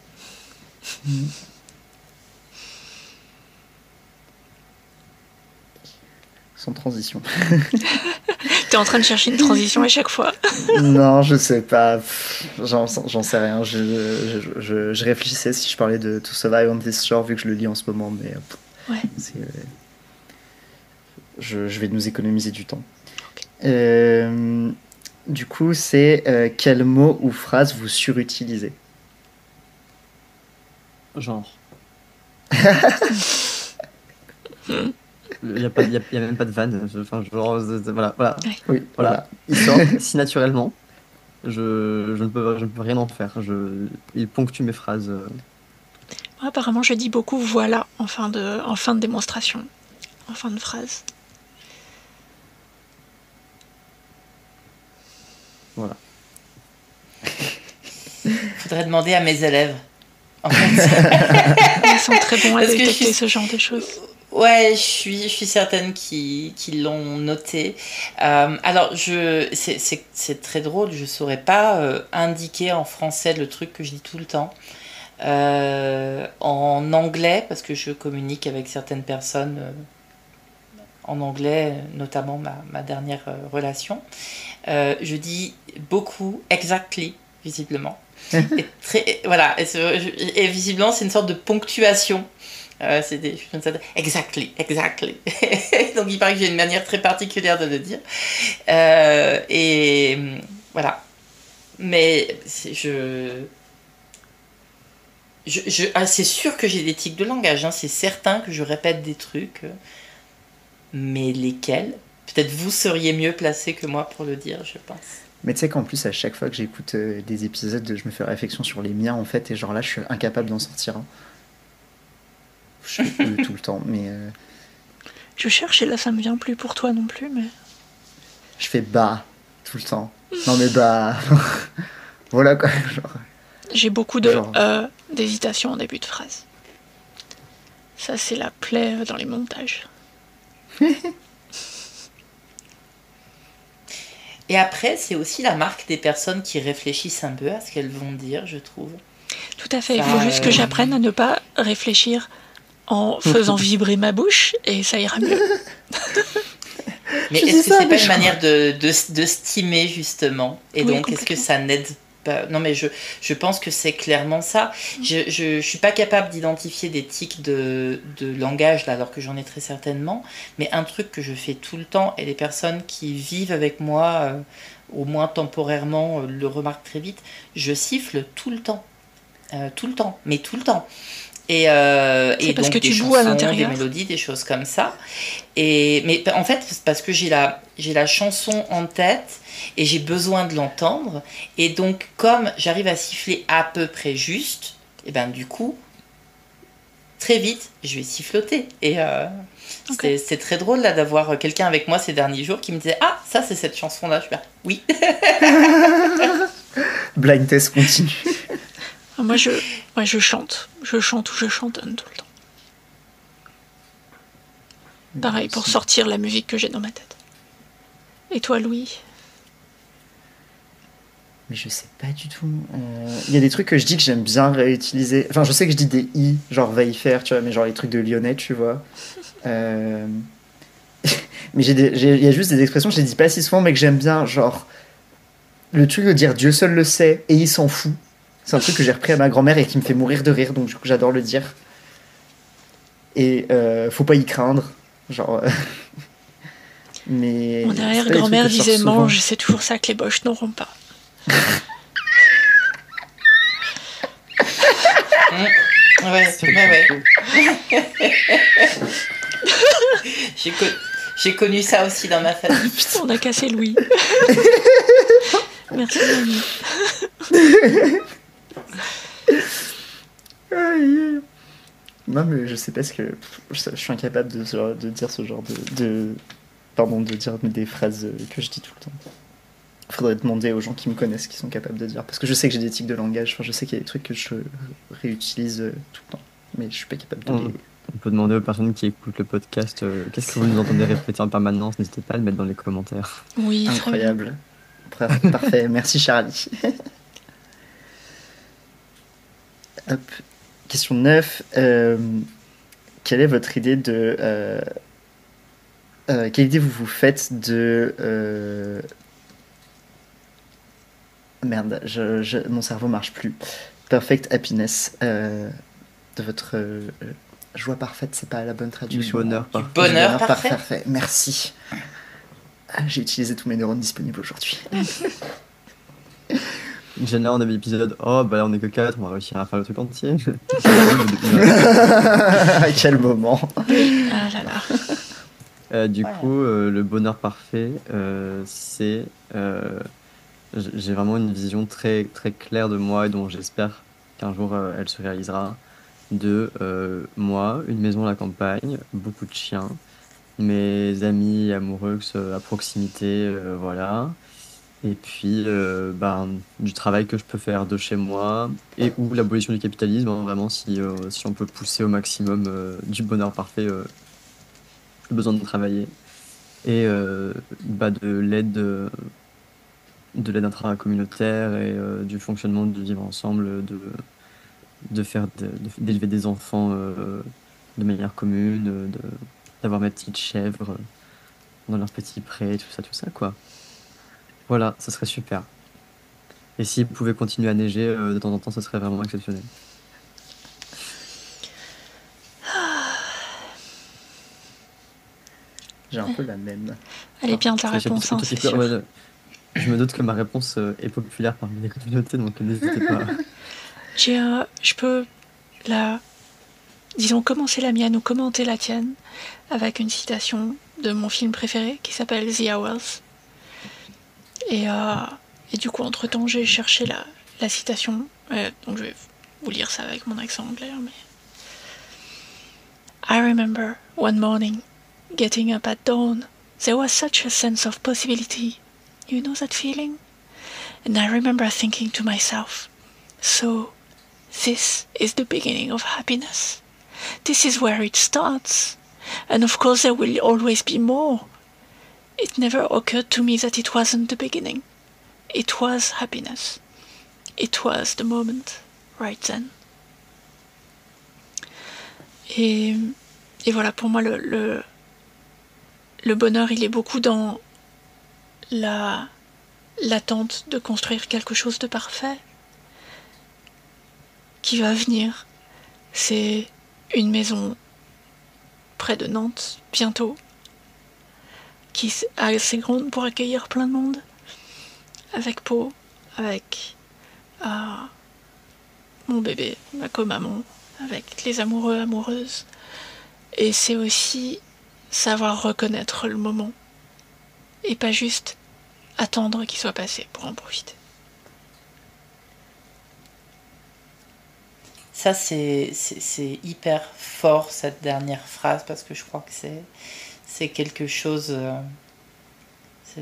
[SPEAKER 3] Sans transition.
[SPEAKER 2] T'es en train de chercher une transition à chaque fois.
[SPEAKER 3] Non, je sais pas. J'en sais rien. Je réfléchissais si je parlais de To Survive on This Shore, vu que je le lis en ce moment, mais
[SPEAKER 2] ouais.
[SPEAKER 3] Je vais nous économiser du temps. Okay. Du coup, c'est quel mot ou phrase vous surutilisez?
[SPEAKER 1] Genre. Il n'y a même pas de vanne. Enfin, genre, voilà.
[SPEAKER 3] Oui, voilà.
[SPEAKER 1] Il sort si naturellement. Je ne peux rien en faire. Il ponctue mes phrases.
[SPEAKER 2] Apparemment, je dis beaucoup voilà en fin de démonstration, en fin de phrase.
[SPEAKER 1] Voilà.
[SPEAKER 4] Faudrait demander à mes élèves. En fait.
[SPEAKER 2] Ils sont très bons à
[SPEAKER 4] Parce que
[SPEAKER 2] détecter ce genre de choses.
[SPEAKER 4] Ouais, je suis certaine qu'ils l'ont noté. Alors, c'est très drôle, je saurais pas indiquer en français le truc que je dis tout le temps. En anglais, parce que je communique avec certaines personnes en anglais, notamment ma dernière relation, je dis beaucoup exactly, visiblement. Voilà, et visiblement, c'est une sorte de ponctuation. Exactly. Donc il paraît que j'ai une manière très particulière de le dire. Et voilà. Mais c'est sûr que j'ai des tics de langage. Hein. C'est certain que je répète des trucs. Mais lesquels? Peut-être vous seriez mieux placé que moi pour le dire, je pense.
[SPEAKER 3] Mais tu sais qu'en plus, à chaque fois que j'écoute des épisodes, je me fais réflexion sur les miens, en fait, et genre là, je suis incapable d'en sortir un. Je fais tout le temps, mais...
[SPEAKER 2] Je cherche et là, ça me vient plus pour toi non plus, mais...
[SPEAKER 3] Je fais bah tout le temps. Non mais bah... voilà quoi, genre...
[SPEAKER 2] J'ai beaucoup d'hésitation en début de phrase. Ça, c'est la plaie dans les montages.
[SPEAKER 4] Et après, c'est aussi la marque des personnes qui réfléchissent un peu à ce qu'elles vont dire, je trouve.
[SPEAKER 2] Tout à fait. Il faut juste que j'apprenne à ne pas réfléchir en faisant vibrer ma bouche et ça ira mieux.
[SPEAKER 4] Mais est-ce que c'est pas une manière de stimer, justement? Et
[SPEAKER 2] oui,
[SPEAKER 4] donc, est-ce que ça n'aide pas? Non, mais je pense que c'est clairement ça. Je suis pas capable d'identifier des tics de langage, là, alors que j'en ai très certainement. Mais un truc que je fais tout le temps, et les personnes qui vivent avec moi, au moins temporairement, le remarquent très vite, je siffle tout le temps. Tout le temps, mais tout le temps. Et
[SPEAKER 2] parce
[SPEAKER 4] donc
[SPEAKER 2] que
[SPEAKER 4] des
[SPEAKER 2] tu
[SPEAKER 4] chansons,
[SPEAKER 2] boues à l'intérieur.
[SPEAKER 4] des mélodies, des choses comme ça. Mais en fait, c'est parce que j'ai la chanson en tête et j'ai besoin de l'entendre. Et donc, comme j'arrive à siffler à peu près juste, et ben du coup, très vite, je vais siffloter. Et c'est très drôle là d'avoir quelqu'un avec moi ces derniers jours qui me disait ah ça c'est cette chanson-là. Je fais oui.
[SPEAKER 3] Blind test continue.
[SPEAKER 2] Moi, je chante. Je chante ou je chantonne tout le temps. Pareil, pour sortir la musique que j'ai dans ma tête. Et toi, Louis?
[SPEAKER 3] Mais je sais pas du tout. Il y a des trucs que je dis que j'aime bien réutiliser. Enfin, je sais que je dis des i, genre va y faire, tu vois, mais genre les trucs de lyonnais, tu vois. Mais il y a juste des expressions que je les dis pas si souvent, mais que j'aime bien, genre le truc de dire Dieu seul le sait et il s'en fout. C'est un truc que j'ai repris à ma grand-mère et qui me fait mourir de rire, donc du coup j'adore le dire. Et faut pas y craindre, genre. Mais
[SPEAKER 2] mon arrière-grand-mère disait mange, c'est toujours ça que les boches n'auront pas.
[SPEAKER 4] Ouais. J'ai connu ça aussi dans ma famille.
[SPEAKER 2] Putain, on a cassé Louis. Merci mamie.
[SPEAKER 3] Non mais je sais pas ce que je suis incapable de dire ce genre de dire des phrases que je dis tout le temps. Faudrait demander aux gens qui me connaissent qui sont capables de dire parce que je sais que j'ai des tics de langage, enfin, je sais qu'il y a des trucs que je réutilise tout le temps mais je suis pas capable de les...
[SPEAKER 1] On peut demander aux personnes qui écoutent le podcast qu'est-ce que vous nous entendez répéter en permanence, n'hésitez pas à le mettre dans les commentaires.
[SPEAKER 2] Oui,
[SPEAKER 3] incroyable. Parfait, merci Charlie. Hop. Question 9. Quelle est votre idée de... quelle idée vous faites de... Merde, mon cerveau marche plus. Perfect happiness. De votre joie parfaite, c'est pas la bonne traduction.
[SPEAKER 1] Du
[SPEAKER 4] bonheur parfait.
[SPEAKER 3] Parfait. Merci. J'ai utilisé tous mes neurones disponibles aujourd'hui.
[SPEAKER 1] Généralement, on avait l'épisode oh, bah là on est que 4, on va réussir à faire le truc entier.
[SPEAKER 3] Quel moment.
[SPEAKER 2] Ah là là.
[SPEAKER 1] Du coup, le bonheur parfait, c'est. J'ai vraiment une vision très, très claire de moi et dont j'espère qu'un jour elle se réalisera. de moi, une maison à la campagne, beaucoup de chiens, mes amis amoureux à proximité, voilà. Et puis, du travail que je peux faire de chez moi et ou l'abolition du capitalisme, hein, vraiment, si on peut pousser au maximum du bonheur parfait, le besoin de travailler. Et de l'aide intra-communautaire et du fonctionnement du vivre ensemble, d'élever des enfants de manière commune, d'avoir mes petites chèvres dans leurs petits prés, tout ça, quoi. Voilà, ça serait super. Et s'il pouvait continuer à neiger de temps en temps, ça serait vraiment exceptionnel.
[SPEAKER 3] J'ai un peu la même.
[SPEAKER 2] Elle est bien ta
[SPEAKER 1] C'est
[SPEAKER 2] réponse, hein, c'est
[SPEAKER 1] plutôt-
[SPEAKER 2] sûr.
[SPEAKER 1] ouais, je me doute que ma réponse est populaire parmi les communautés, donc n'hésitez pas.
[SPEAKER 2] Je peux disons, commencer la mienne ou commenter la tienne avec une citation de mon film préféré qui s'appelle The Hours. Et du coup, entre-temps, j'ai cherché la citation. Donc je vais vous lire ça avec mon accent anglais. Mais... I remember one morning, getting up at dawn. There was such a sense of possibility. You know that feeling? And I remember thinking to myself, so this is the beginning of happiness. This is where it starts. And of course there will always be more. It never occurred to me that it wasn't the beginning. It was happiness. It was the moment, right then. Et voilà, pour moi, le bonheur, il est beaucoup dans l'attente de construire quelque chose de parfait qui va venir. C'est une maison près de Nantes, bientôt, qui est assez grande pour accueillir plein de monde, avec Pau, avec mon bébé, ma co-maman, avec les amoureux, amoureuses. Et c'est aussi savoir reconnaître le moment, et pas juste attendre qu'il soit passé pour en profiter.
[SPEAKER 4] Ça, c'est hyper fort, cette dernière phrase, parce que je crois que c'est quelque chose...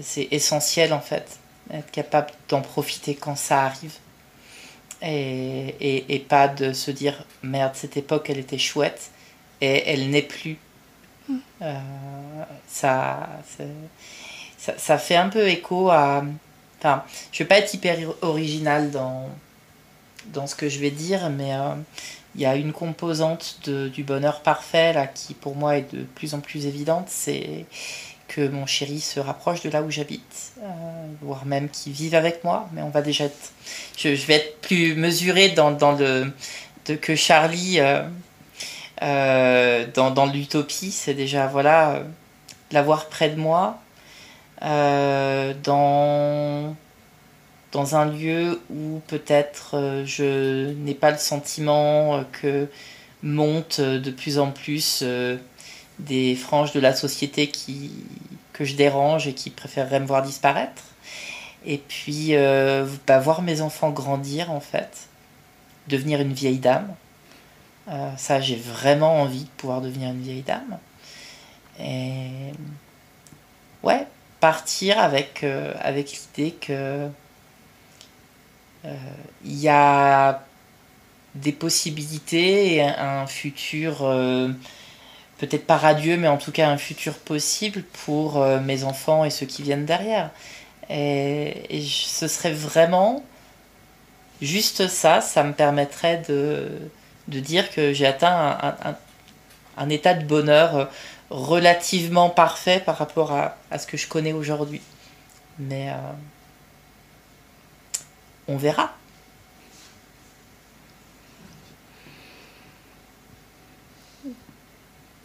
[SPEAKER 4] c'est essentiel, en fait. Être capable d'en profiter quand ça arrive. Et pas de se dire, merde, cette époque, elle était chouette, et elle n'est plus. Ça fait un peu écho à... Enfin, je vais pas être hyper original dans ce que je vais dire, mais il y a une composante du bonheur parfait là, qui pour moi est de plus en plus évidente, c'est que mon chéri se rapproche de là où j'habite, voire même qu'il vive avec moi, mais on va déjà être... Je vais être plus mesurée dans que Charlie, dans l'utopie, c'est déjà, voilà, l'avoir près de moi, dans un lieu où peut-être je n'ai pas le sentiment que montent de plus en plus des franges de la société que je dérange et qui préféreraient me voir disparaître. Et puis voir mes enfants grandir, en fait, devenir une vieille dame. Ça, j'ai vraiment envie de pouvoir devenir une vieille dame. Et ouais, partir avec l'idée que il y a des possibilités et un futur peut-être pas radieux, mais en tout cas un futur possible pour mes enfants et ceux qui viennent derrière. Et ce serait vraiment juste ça me permettrait de dire que j'ai atteint un état de bonheur relativement parfait par rapport à ce que je connais aujourd'hui. Mais on verra.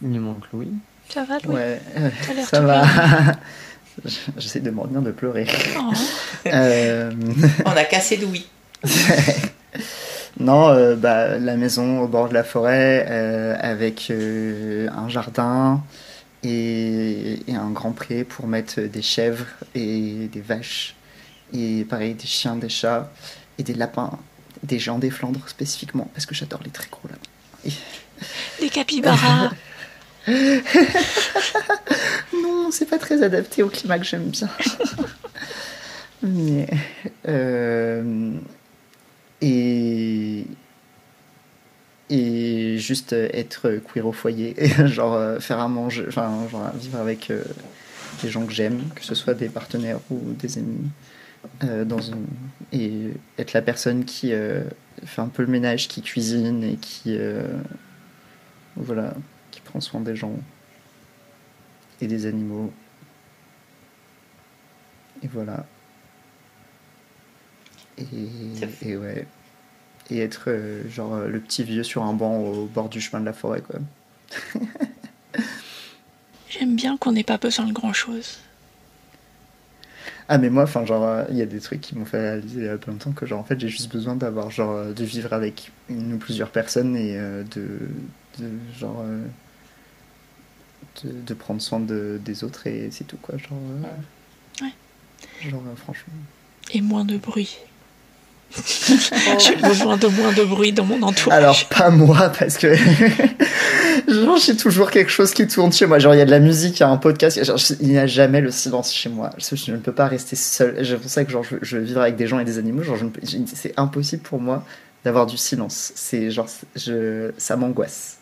[SPEAKER 1] Il nous manque Louis.
[SPEAKER 2] Ça va, Louis?
[SPEAKER 3] Ouais,
[SPEAKER 2] T'as l'air
[SPEAKER 3] ça
[SPEAKER 2] tout
[SPEAKER 3] va.
[SPEAKER 2] bien.
[SPEAKER 3] J'essaie de me retenir de pleurer.
[SPEAKER 2] Oh.
[SPEAKER 4] On a cassé Louis.
[SPEAKER 3] Non, la maison au bord de la forêt avec un jardin et un grand pré pour mettre des chèvres et des vaches et pareil des chiens, des chats et des lapins, des gens des Flandres spécifiquement parce que j'adore les très gros lapins
[SPEAKER 2] Des capybaras.
[SPEAKER 3] Non, c'est pas très adapté au climat que j'aime bien. Mais, et juste être queer au foyer, genre faire à manger, enfin genre vivre avec des gens que j'aime, que ce soit des partenaires ou des amis, et être la personne qui fait un peu le ménage, qui cuisine et qui voilà, qui prend soin des gens et des animaux. Et voilà. Et ouais. Et être genre le petit vieux sur un banc au bord du chemin de la forêt, quoi.
[SPEAKER 2] J'aime bien qu'on n'ait pas besoin de grand-chose.
[SPEAKER 3] Ah, mais moi, enfin, genre, il y a des trucs qui m'ont fait réaliser il y a pas longtemps que, genre, en fait, j'ai juste besoin d'avoir, genre, de vivre avec une ou plusieurs personnes et genre, de prendre soin des autres et c'est tout, quoi. Genre,
[SPEAKER 2] Ouais.
[SPEAKER 3] Genre, franchement.
[SPEAKER 2] Et moins de bruit. J'ai besoin de moins de bruit dans mon entourage.
[SPEAKER 3] Alors, pas moi, parce que genre, j'ai toujours quelque chose qui tourne chez moi. Genre, il y a de la musique, il y a un podcast. Genre, il n'y a jamais le silence chez moi. Je ne peux pas rester seul. C'est pour ça que genre, je veux vivre avec des gens et des animaux. Genre, c'est impossible pour moi d'avoir du silence. C'est genre, ça m'angoisse.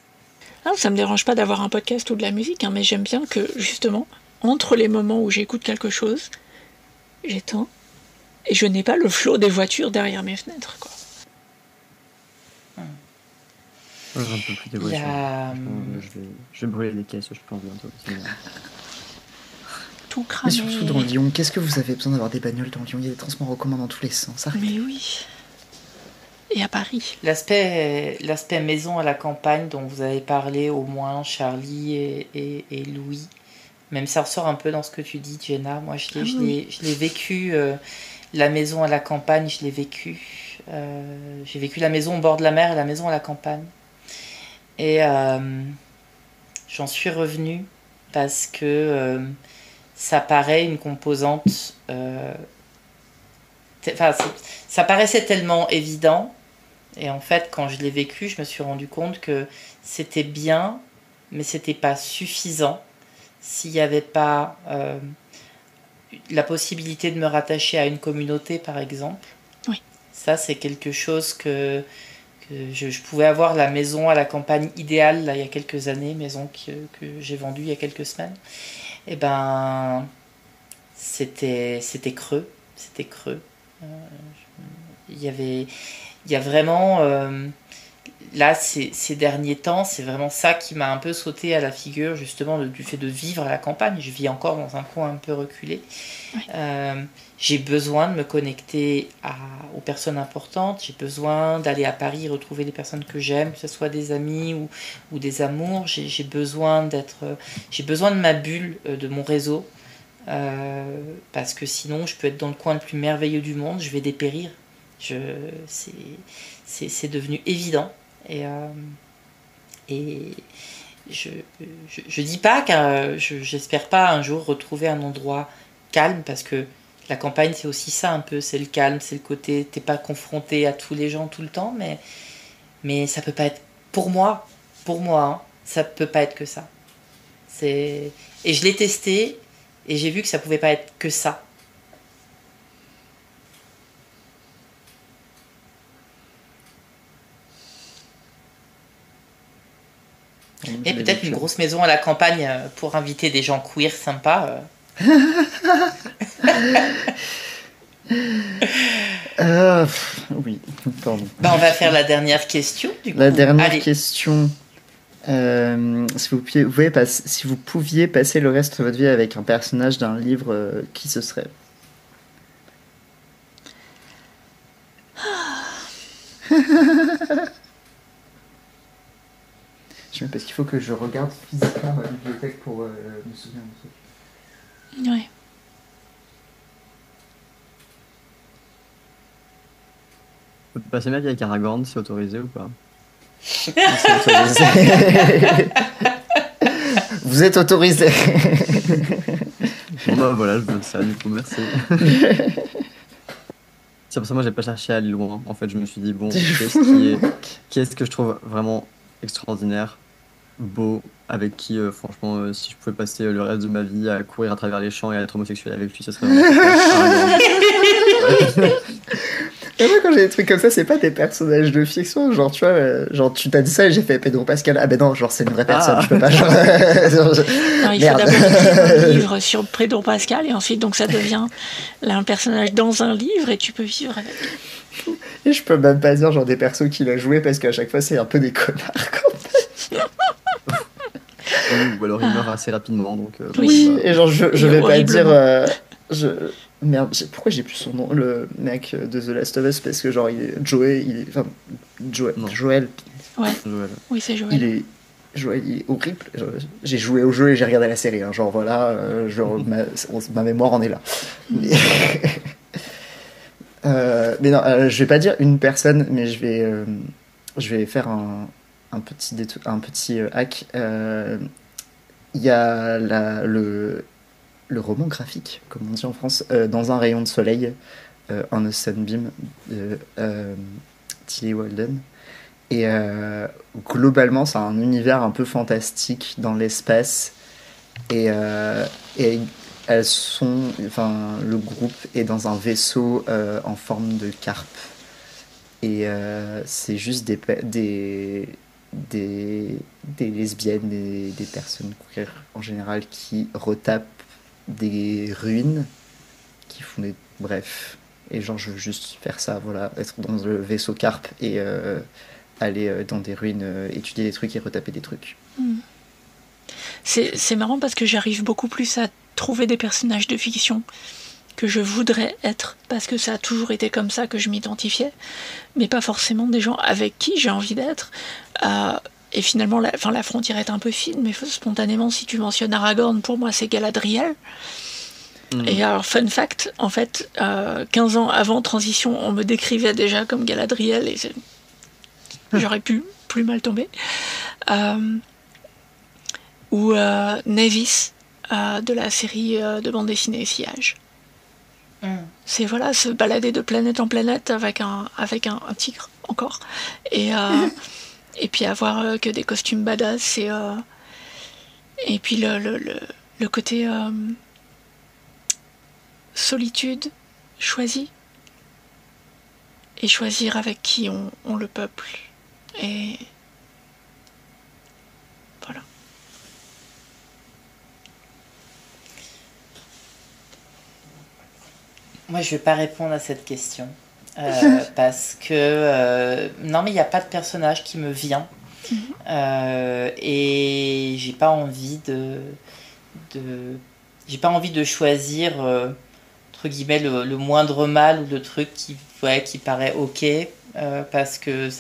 [SPEAKER 2] Ah, ça me dérange pas d'avoir un podcast ou de la musique, hein, mais j'aime bien que, justement, entre les moments où j'écoute quelque chose, j'éteins et je n'ai pas le flot des voitures derrière mes fenêtres, quoi.
[SPEAKER 1] J'en peux plus des voitures. Je vais brûler les caisses, je pense, bientôt.
[SPEAKER 2] Tout cramé.
[SPEAKER 3] Mais surtout dans Lyon, qu'est-ce que vous avez besoin d'avoir des bagnoles dans Lyon? Il y a des transports en commun dans tous les sens. Arrêtez.
[SPEAKER 2] Mais oui. Et à Paris.
[SPEAKER 4] L'aspect maison à la campagne dont vous avez parlé au moins Charlie et Louis, même ça ressort un peu dans ce que tu dis, Jenna. Moi, je l'ai vécu, la maison à la campagne, je l'ai vécu. J'ai vécu la maison au bord de la mer et la maison à la campagne. Et j'en suis revenue parce que ça paraît une composante... ça paraissait tellement évident. Et en fait, quand je l'ai vécu, je me suis rendu compte que c'était bien, mais c'était pas suffisant s'il n'y avait pas la possibilité de me rattacher à une communauté, par exemple.
[SPEAKER 2] Oui.
[SPEAKER 4] Ça, c'est quelque chose que je pouvais avoir la maison à la campagne idéale, là, il y a quelques années, maison que j'ai vendue il y a quelques semaines. Et ben, c'était creux. C'était creux. Il y a vraiment... là, ces derniers temps, c'est vraiment ça qui m'a un peu sauté à la figure, justement, du fait de vivre à la campagne. Je vis encore dans un coin un peu reculé.
[SPEAKER 2] Oui.
[SPEAKER 4] J'ai besoin de me connecter aux personnes importantes. J'ai besoin d'aller à Paris retrouver les personnes que j'aime, que ce soit des amis ou des amours. J'ai besoin de ma bulle, de mon réseau. Parce que sinon, je peux être dans le coin le plus merveilleux du monde, je vais dépérir. C'est devenu évident. Et je dis pas car j'espère pas un jour retrouver un endroit calme, parce que la campagne c'est aussi ça un peu, c'est le calme, c'est le côté t'es pas confronté à tous les gens tout le temps, mais ça peut pas être pour moi hein, ça peut pas être que ça. Et je l'ai testé et j'ai vu que ça pouvait pas être que ça. Et peut-être une grosse maison à la campagne pour inviter des gens queer sympas.
[SPEAKER 3] Oui, pardon.
[SPEAKER 4] On va faire la dernière question. Du coup.
[SPEAKER 3] La dernière question. Si vous pouviez passer le reste de votre vie avec un personnage d'un livre, qui ce serait? Je sais parce qu'il faut que je regarde physiquement ma bibliothèque pour me souvenir de ça.
[SPEAKER 2] Ouais.
[SPEAKER 1] Faut passer ma vie avec Aragorn, c'est autorisé ou pas?
[SPEAKER 3] C'est autorisé. Vous êtes autorisé.
[SPEAKER 1] Bon bah voilà, je veux ça du coup, merci. C'est pour ça que moi j'ai pas cherché à aller loin. En fait, je me suis dit bon, qu'est-ce que je trouve vraiment extraordinaire, beau, avec qui, franchement, si je pouvais passer le reste de ma vie à courir à travers les champs et à être homosexuel avec lui, ça serait vraiment super.
[SPEAKER 3] Et moi, quand j'ai des trucs comme ça, c'est pas des personnages de fiction. Genre, tu vois, genre, tu t'as dit ça et j'ai fait Pedro Pascal. Ah ben non, genre, c'est une vraie personne, je peux pas. Genre,
[SPEAKER 2] Non, il faut
[SPEAKER 3] merde.
[SPEAKER 2] d'abord écrire un livre sur Pedro Pascal et ensuite donc ça devient là, un personnage dans un livre et tu peux vivre avec.
[SPEAKER 3] Et je peux même pas dire, genre, des persos qu'il a joué parce qu'à chaque fois, c'est un peu des connards, quoi.
[SPEAKER 1] Ou alors il meurt assez rapidement, donc
[SPEAKER 2] Oui.
[SPEAKER 3] Et genre, je
[SPEAKER 2] Et
[SPEAKER 3] vais pas dire.
[SPEAKER 2] horriblement.
[SPEAKER 3] Je... Merde, pourquoi j'ai plus son nom, le mec de The Last of Us? Parce que, genre, il est... Joey, il est. Enfin,
[SPEAKER 1] Non.
[SPEAKER 3] Joël,
[SPEAKER 2] Ouais,
[SPEAKER 1] Joël.
[SPEAKER 2] oui, c'est
[SPEAKER 3] il
[SPEAKER 2] Joël.
[SPEAKER 3] est. Joël, il est horrible. J'ai joué au jeu et j'ai regardé la série. Hein. Genre, voilà, genre, ma mémoire en est là. Mais, mais non, je vais pas dire une personne, mais je vais faire un petit hack. Il y a le roman graphique, comme on dit en France, Dans un rayon de soleil, On a Sunbeam, de Tillie Walden. Et globalement, c'est un univers un peu fantastique dans l'espace. Et elles sont, enfin, le groupe est dans un vaisseau en forme de carpe. Et c'est juste des lesbiennes, des personnes queer en général qui retapent des ruines, qui font des. Bref. Et genre, je veux juste faire ça, voilà, être dans le vaisseau carpe et aller dans des ruines, étudier des trucs et retaper des trucs.
[SPEAKER 2] C'est marrant parce que j'arrive beaucoup plus à trouver des personnages de fiction que je voudrais être, parce que ça a toujours été comme ça que je m'identifiais, mais pas forcément des gens avec qui j'ai envie d'être. Et finalement, la frontière est un peu fine, mais spontanément, si tu mentionnes Aragorn, pour moi, c'est Galadriel. Et alors, fun fact, en fait, 15 ans avant Transition, on me décrivait déjà comme Galadriel, et j'aurais pu plus mal tomber. Ou Navis, de la série de bande dessinée Sillage. C'est voilà, se balader de planète en planète avec un tigre, encore. Et puis avoir que des costumes badass. Et puis le côté solitude choisie. Et choisir avec qui on le peuple. Et voilà.
[SPEAKER 4] Moi, je vais pas répondre à cette question. Parce que non, mais il n'y a pas de personnage qui me vient. Et j'ai pas envie j'ai pas envie de choisir entre guillemets le moindre mal ou le truc qui paraît ok, parce que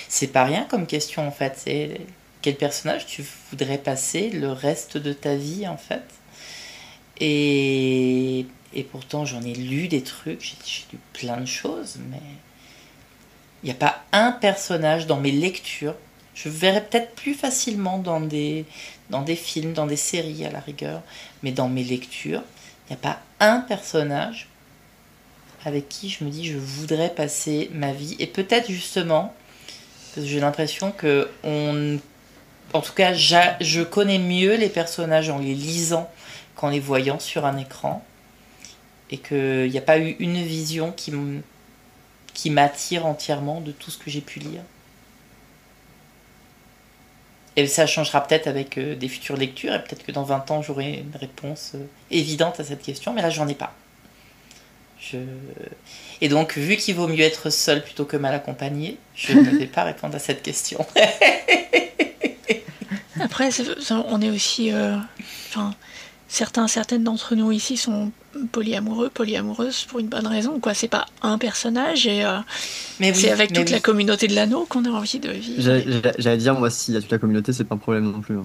[SPEAKER 4] c'est pas rien comme question en fait. C'est quel personnage tu voudrais passer le reste de ta vie en fait. Et pourtant j'en ai lu des trucs, j'ai lu plein de choses, mais il n'y a pas un personnage dans mes lectures. Je verrais peut-être plus facilement dans des films, dans des séries à la rigueur, mais dans mes lectures, il n'y a pas un personnage avec qui je me dis je voudrais passer ma vie. Et peut-être justement, parce que j'ai l'impression que en tout cas, je connais mieux les personnages en les lisant qu'en les voyant sur un écran. Et qu'il n'y a pas eu une vision qui m'attire entièrement de tout ce que j'ai pu lire. Et ça changera peut-être avec des futures lectures, et peut-être que dans 20 ans, j'aurai une réponse évidente à cette question, mais là, j'en ai pas. Et donc, vu qu'il vaut mieux être seul plutôt que mal accompagné, je ne vais pas répondre à cette question.
[SPEAKER 2] Après, on est aussi... certaines d'entre nous ici sont polyamoureuses pour une bonne raison, quoi. C'est pas un personnage et c'est avec toute la communauté de l'anneau qu'on a envie de vivre.
[SPEAKER 1] J'allais dire, moi, s'il y a toute la communauté, c'est pas un problème non plus. Hein.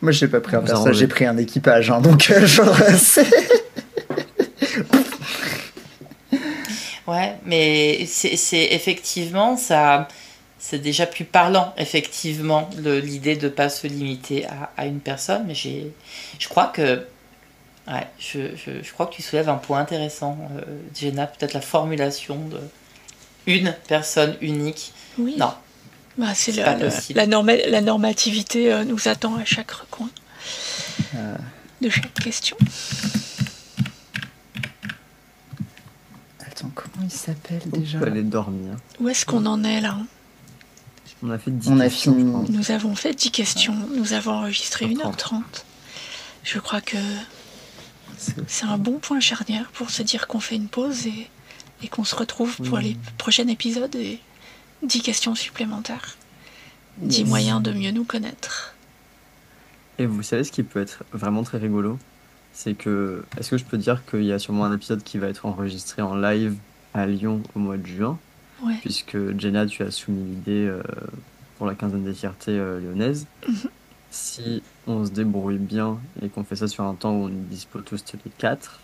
[SPEAKER 3] Moi, j'ai pas pris un personnage, j'ai pris un équipage, hein, donc genre,
[SPEAKER 4] Ouais, mais c'est effectivement ça. C'est déjà plus parlant, effectivement, l'idée de ne pas se limiter à une personne. Mais je crois que je crois que tu soulèves un point intéressant, Jenna, peut-être la formulation de une personne unique.
[SPEAKER 2] Oui.
[SPEAKER 4] Non,
[SPEAKER 2] Bah, c'est
[SPEAKER 4] pas possible.
[SPEAKER 2] la normativité nous attend à chaque recoin de chaque question.
[SPEAKER 3] Attends, comment il s'appelle
[SPEAKER 1] On
[SPEAKER 3] déjà?
[SPEAKER 1] peut aller dormir.
[SPEAKER 2] Où est-ce qu'on en est là?
[SPEAKER 1] On a fait 10
[SPEAKER 3] On a
[SPEAKER 1] questions,
[SPEAKER 3] fini.
[SPEAKER 1] je pense.
[SPEAKER 2] Nous avons fait 10 questions, nous avons enregistré 1h30. Je crois que c'est un bon point charnière pour se dire qu'on fait une pause et qu'on se retrouve pour les prochains épisodes et 10 questions supplémentaires. 10
[SPEAKER 3] Yes.
[SPEAKER 2] moyens de mieux nous connaître.
[SPEAKER 1] Et vous savez ce qui peut être vraiment très rigolo? C'est que, est-ce que je peux dire qu'il y a sûrement un épisode qui va être enregistré en live à Lyon au mois de juin,
[SPEAKER 2] Ouais.
[SPEAKER 1] puisque Jenna, tu as soumis l'idée pour la quinzaine des fiertés lyonnaises. Si on se débrouille bien et qu'on fait ça sur un temps où on est dispo tous les 4,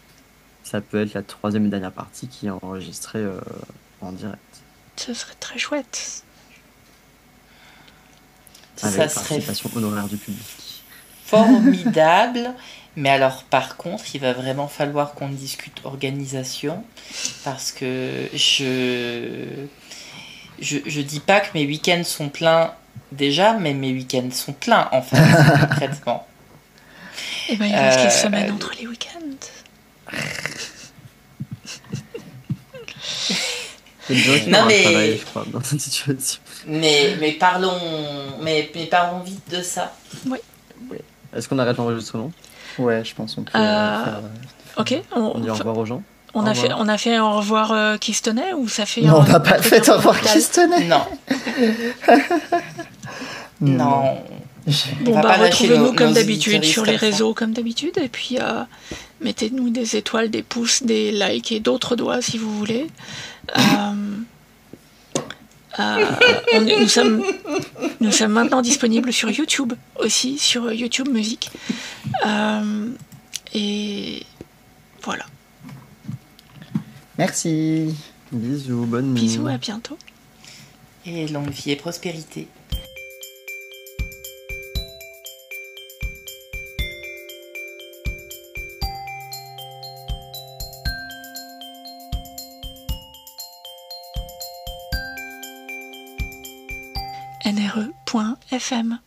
[SPEAKER 1] ça peut être la 3e et dernière partie qui est enregistrée en direct.
[SPEAKER 2] Ce serait très chouette.
[SPEAKER 1] Avec
[SPEAKER 4] Ça serait
[SPEAKER 1] participation honoraire du public.
[SPEAKER 4] formidable. Mais alors, par contre, il va vraiment falloir qu'on discute organisation, parce que je dis pas que mes week-ends sont pleins déjà, mais mes week-ends sont pleins, en fait, concrètement.
[SPEAKER 2] Et ben il reste les semaines entre les week-ends.
[SPEAKER 1] Il y a des gens qui
[SPEAKER 4] Non,
[SPEAKER 1] ont
[SPEAKER 4] mais-
[SPEAKER 1] un travail, je crois, dans cette situation.
[SPEAKER 4] Mais parlons vite de ça.
[SPEAKER 1] Est-ce qu'on arrête l'enregistrement?
[SPEAKER 3] Ouais, je pense qu'on peut faire.
[SPEAKER 2] Ok,
[SPEAKER 1] On dit au revoir aux gens?
[SPEAKER 2] on a fait un au revoir Kistonais ou ça fait
[SPEAKER 3] Non,
[SPEAKER 2] un
[SPEAKER 3] on n'a pas
[SPEAKER 2] truc
[SPEAKER 3] fait
[SPEAKER 2] un
[SPEAKER 3] au
[SPEAKER 2] peu
[SPEAKER 3] revoir
[SPEAKER 2] brutal?
[SPEAKER 3] Kistonais.
[SPEAKER 4] Non, non.
[SPEAKER 2] Bon,
[SPEAKER 4] On va
[SPEAKER 2] bah
[SPEAKER 4] pas lâcher
[SPEAKER 2] retrouvez-nous
[SPEAKER 4] nos
[SPEAKER 2] comme d'habitude
[SPEAKER 4] auditeuristes
[SPEAKER 2] sur les
[SPEAKER 4] comme ça.
[SPEAKER 2] réseaux comme d'habitude et puis mettez-nous des étoiles, des pouces, des likes et d'autres doigts si vous voulez. Nous sommes maintenant disponibles sur YouTube aussi, sur YouTube Musique. Et voilà.
[SPEAKER 3] Merci.
[SPEAKER 1] Bisous, bonne nuit.
[SPEAKER 2] Bisous, à bientôt.
[SPEAKER 4] Et longue vie et prospérité.
[SPEAKER 2] nre.fm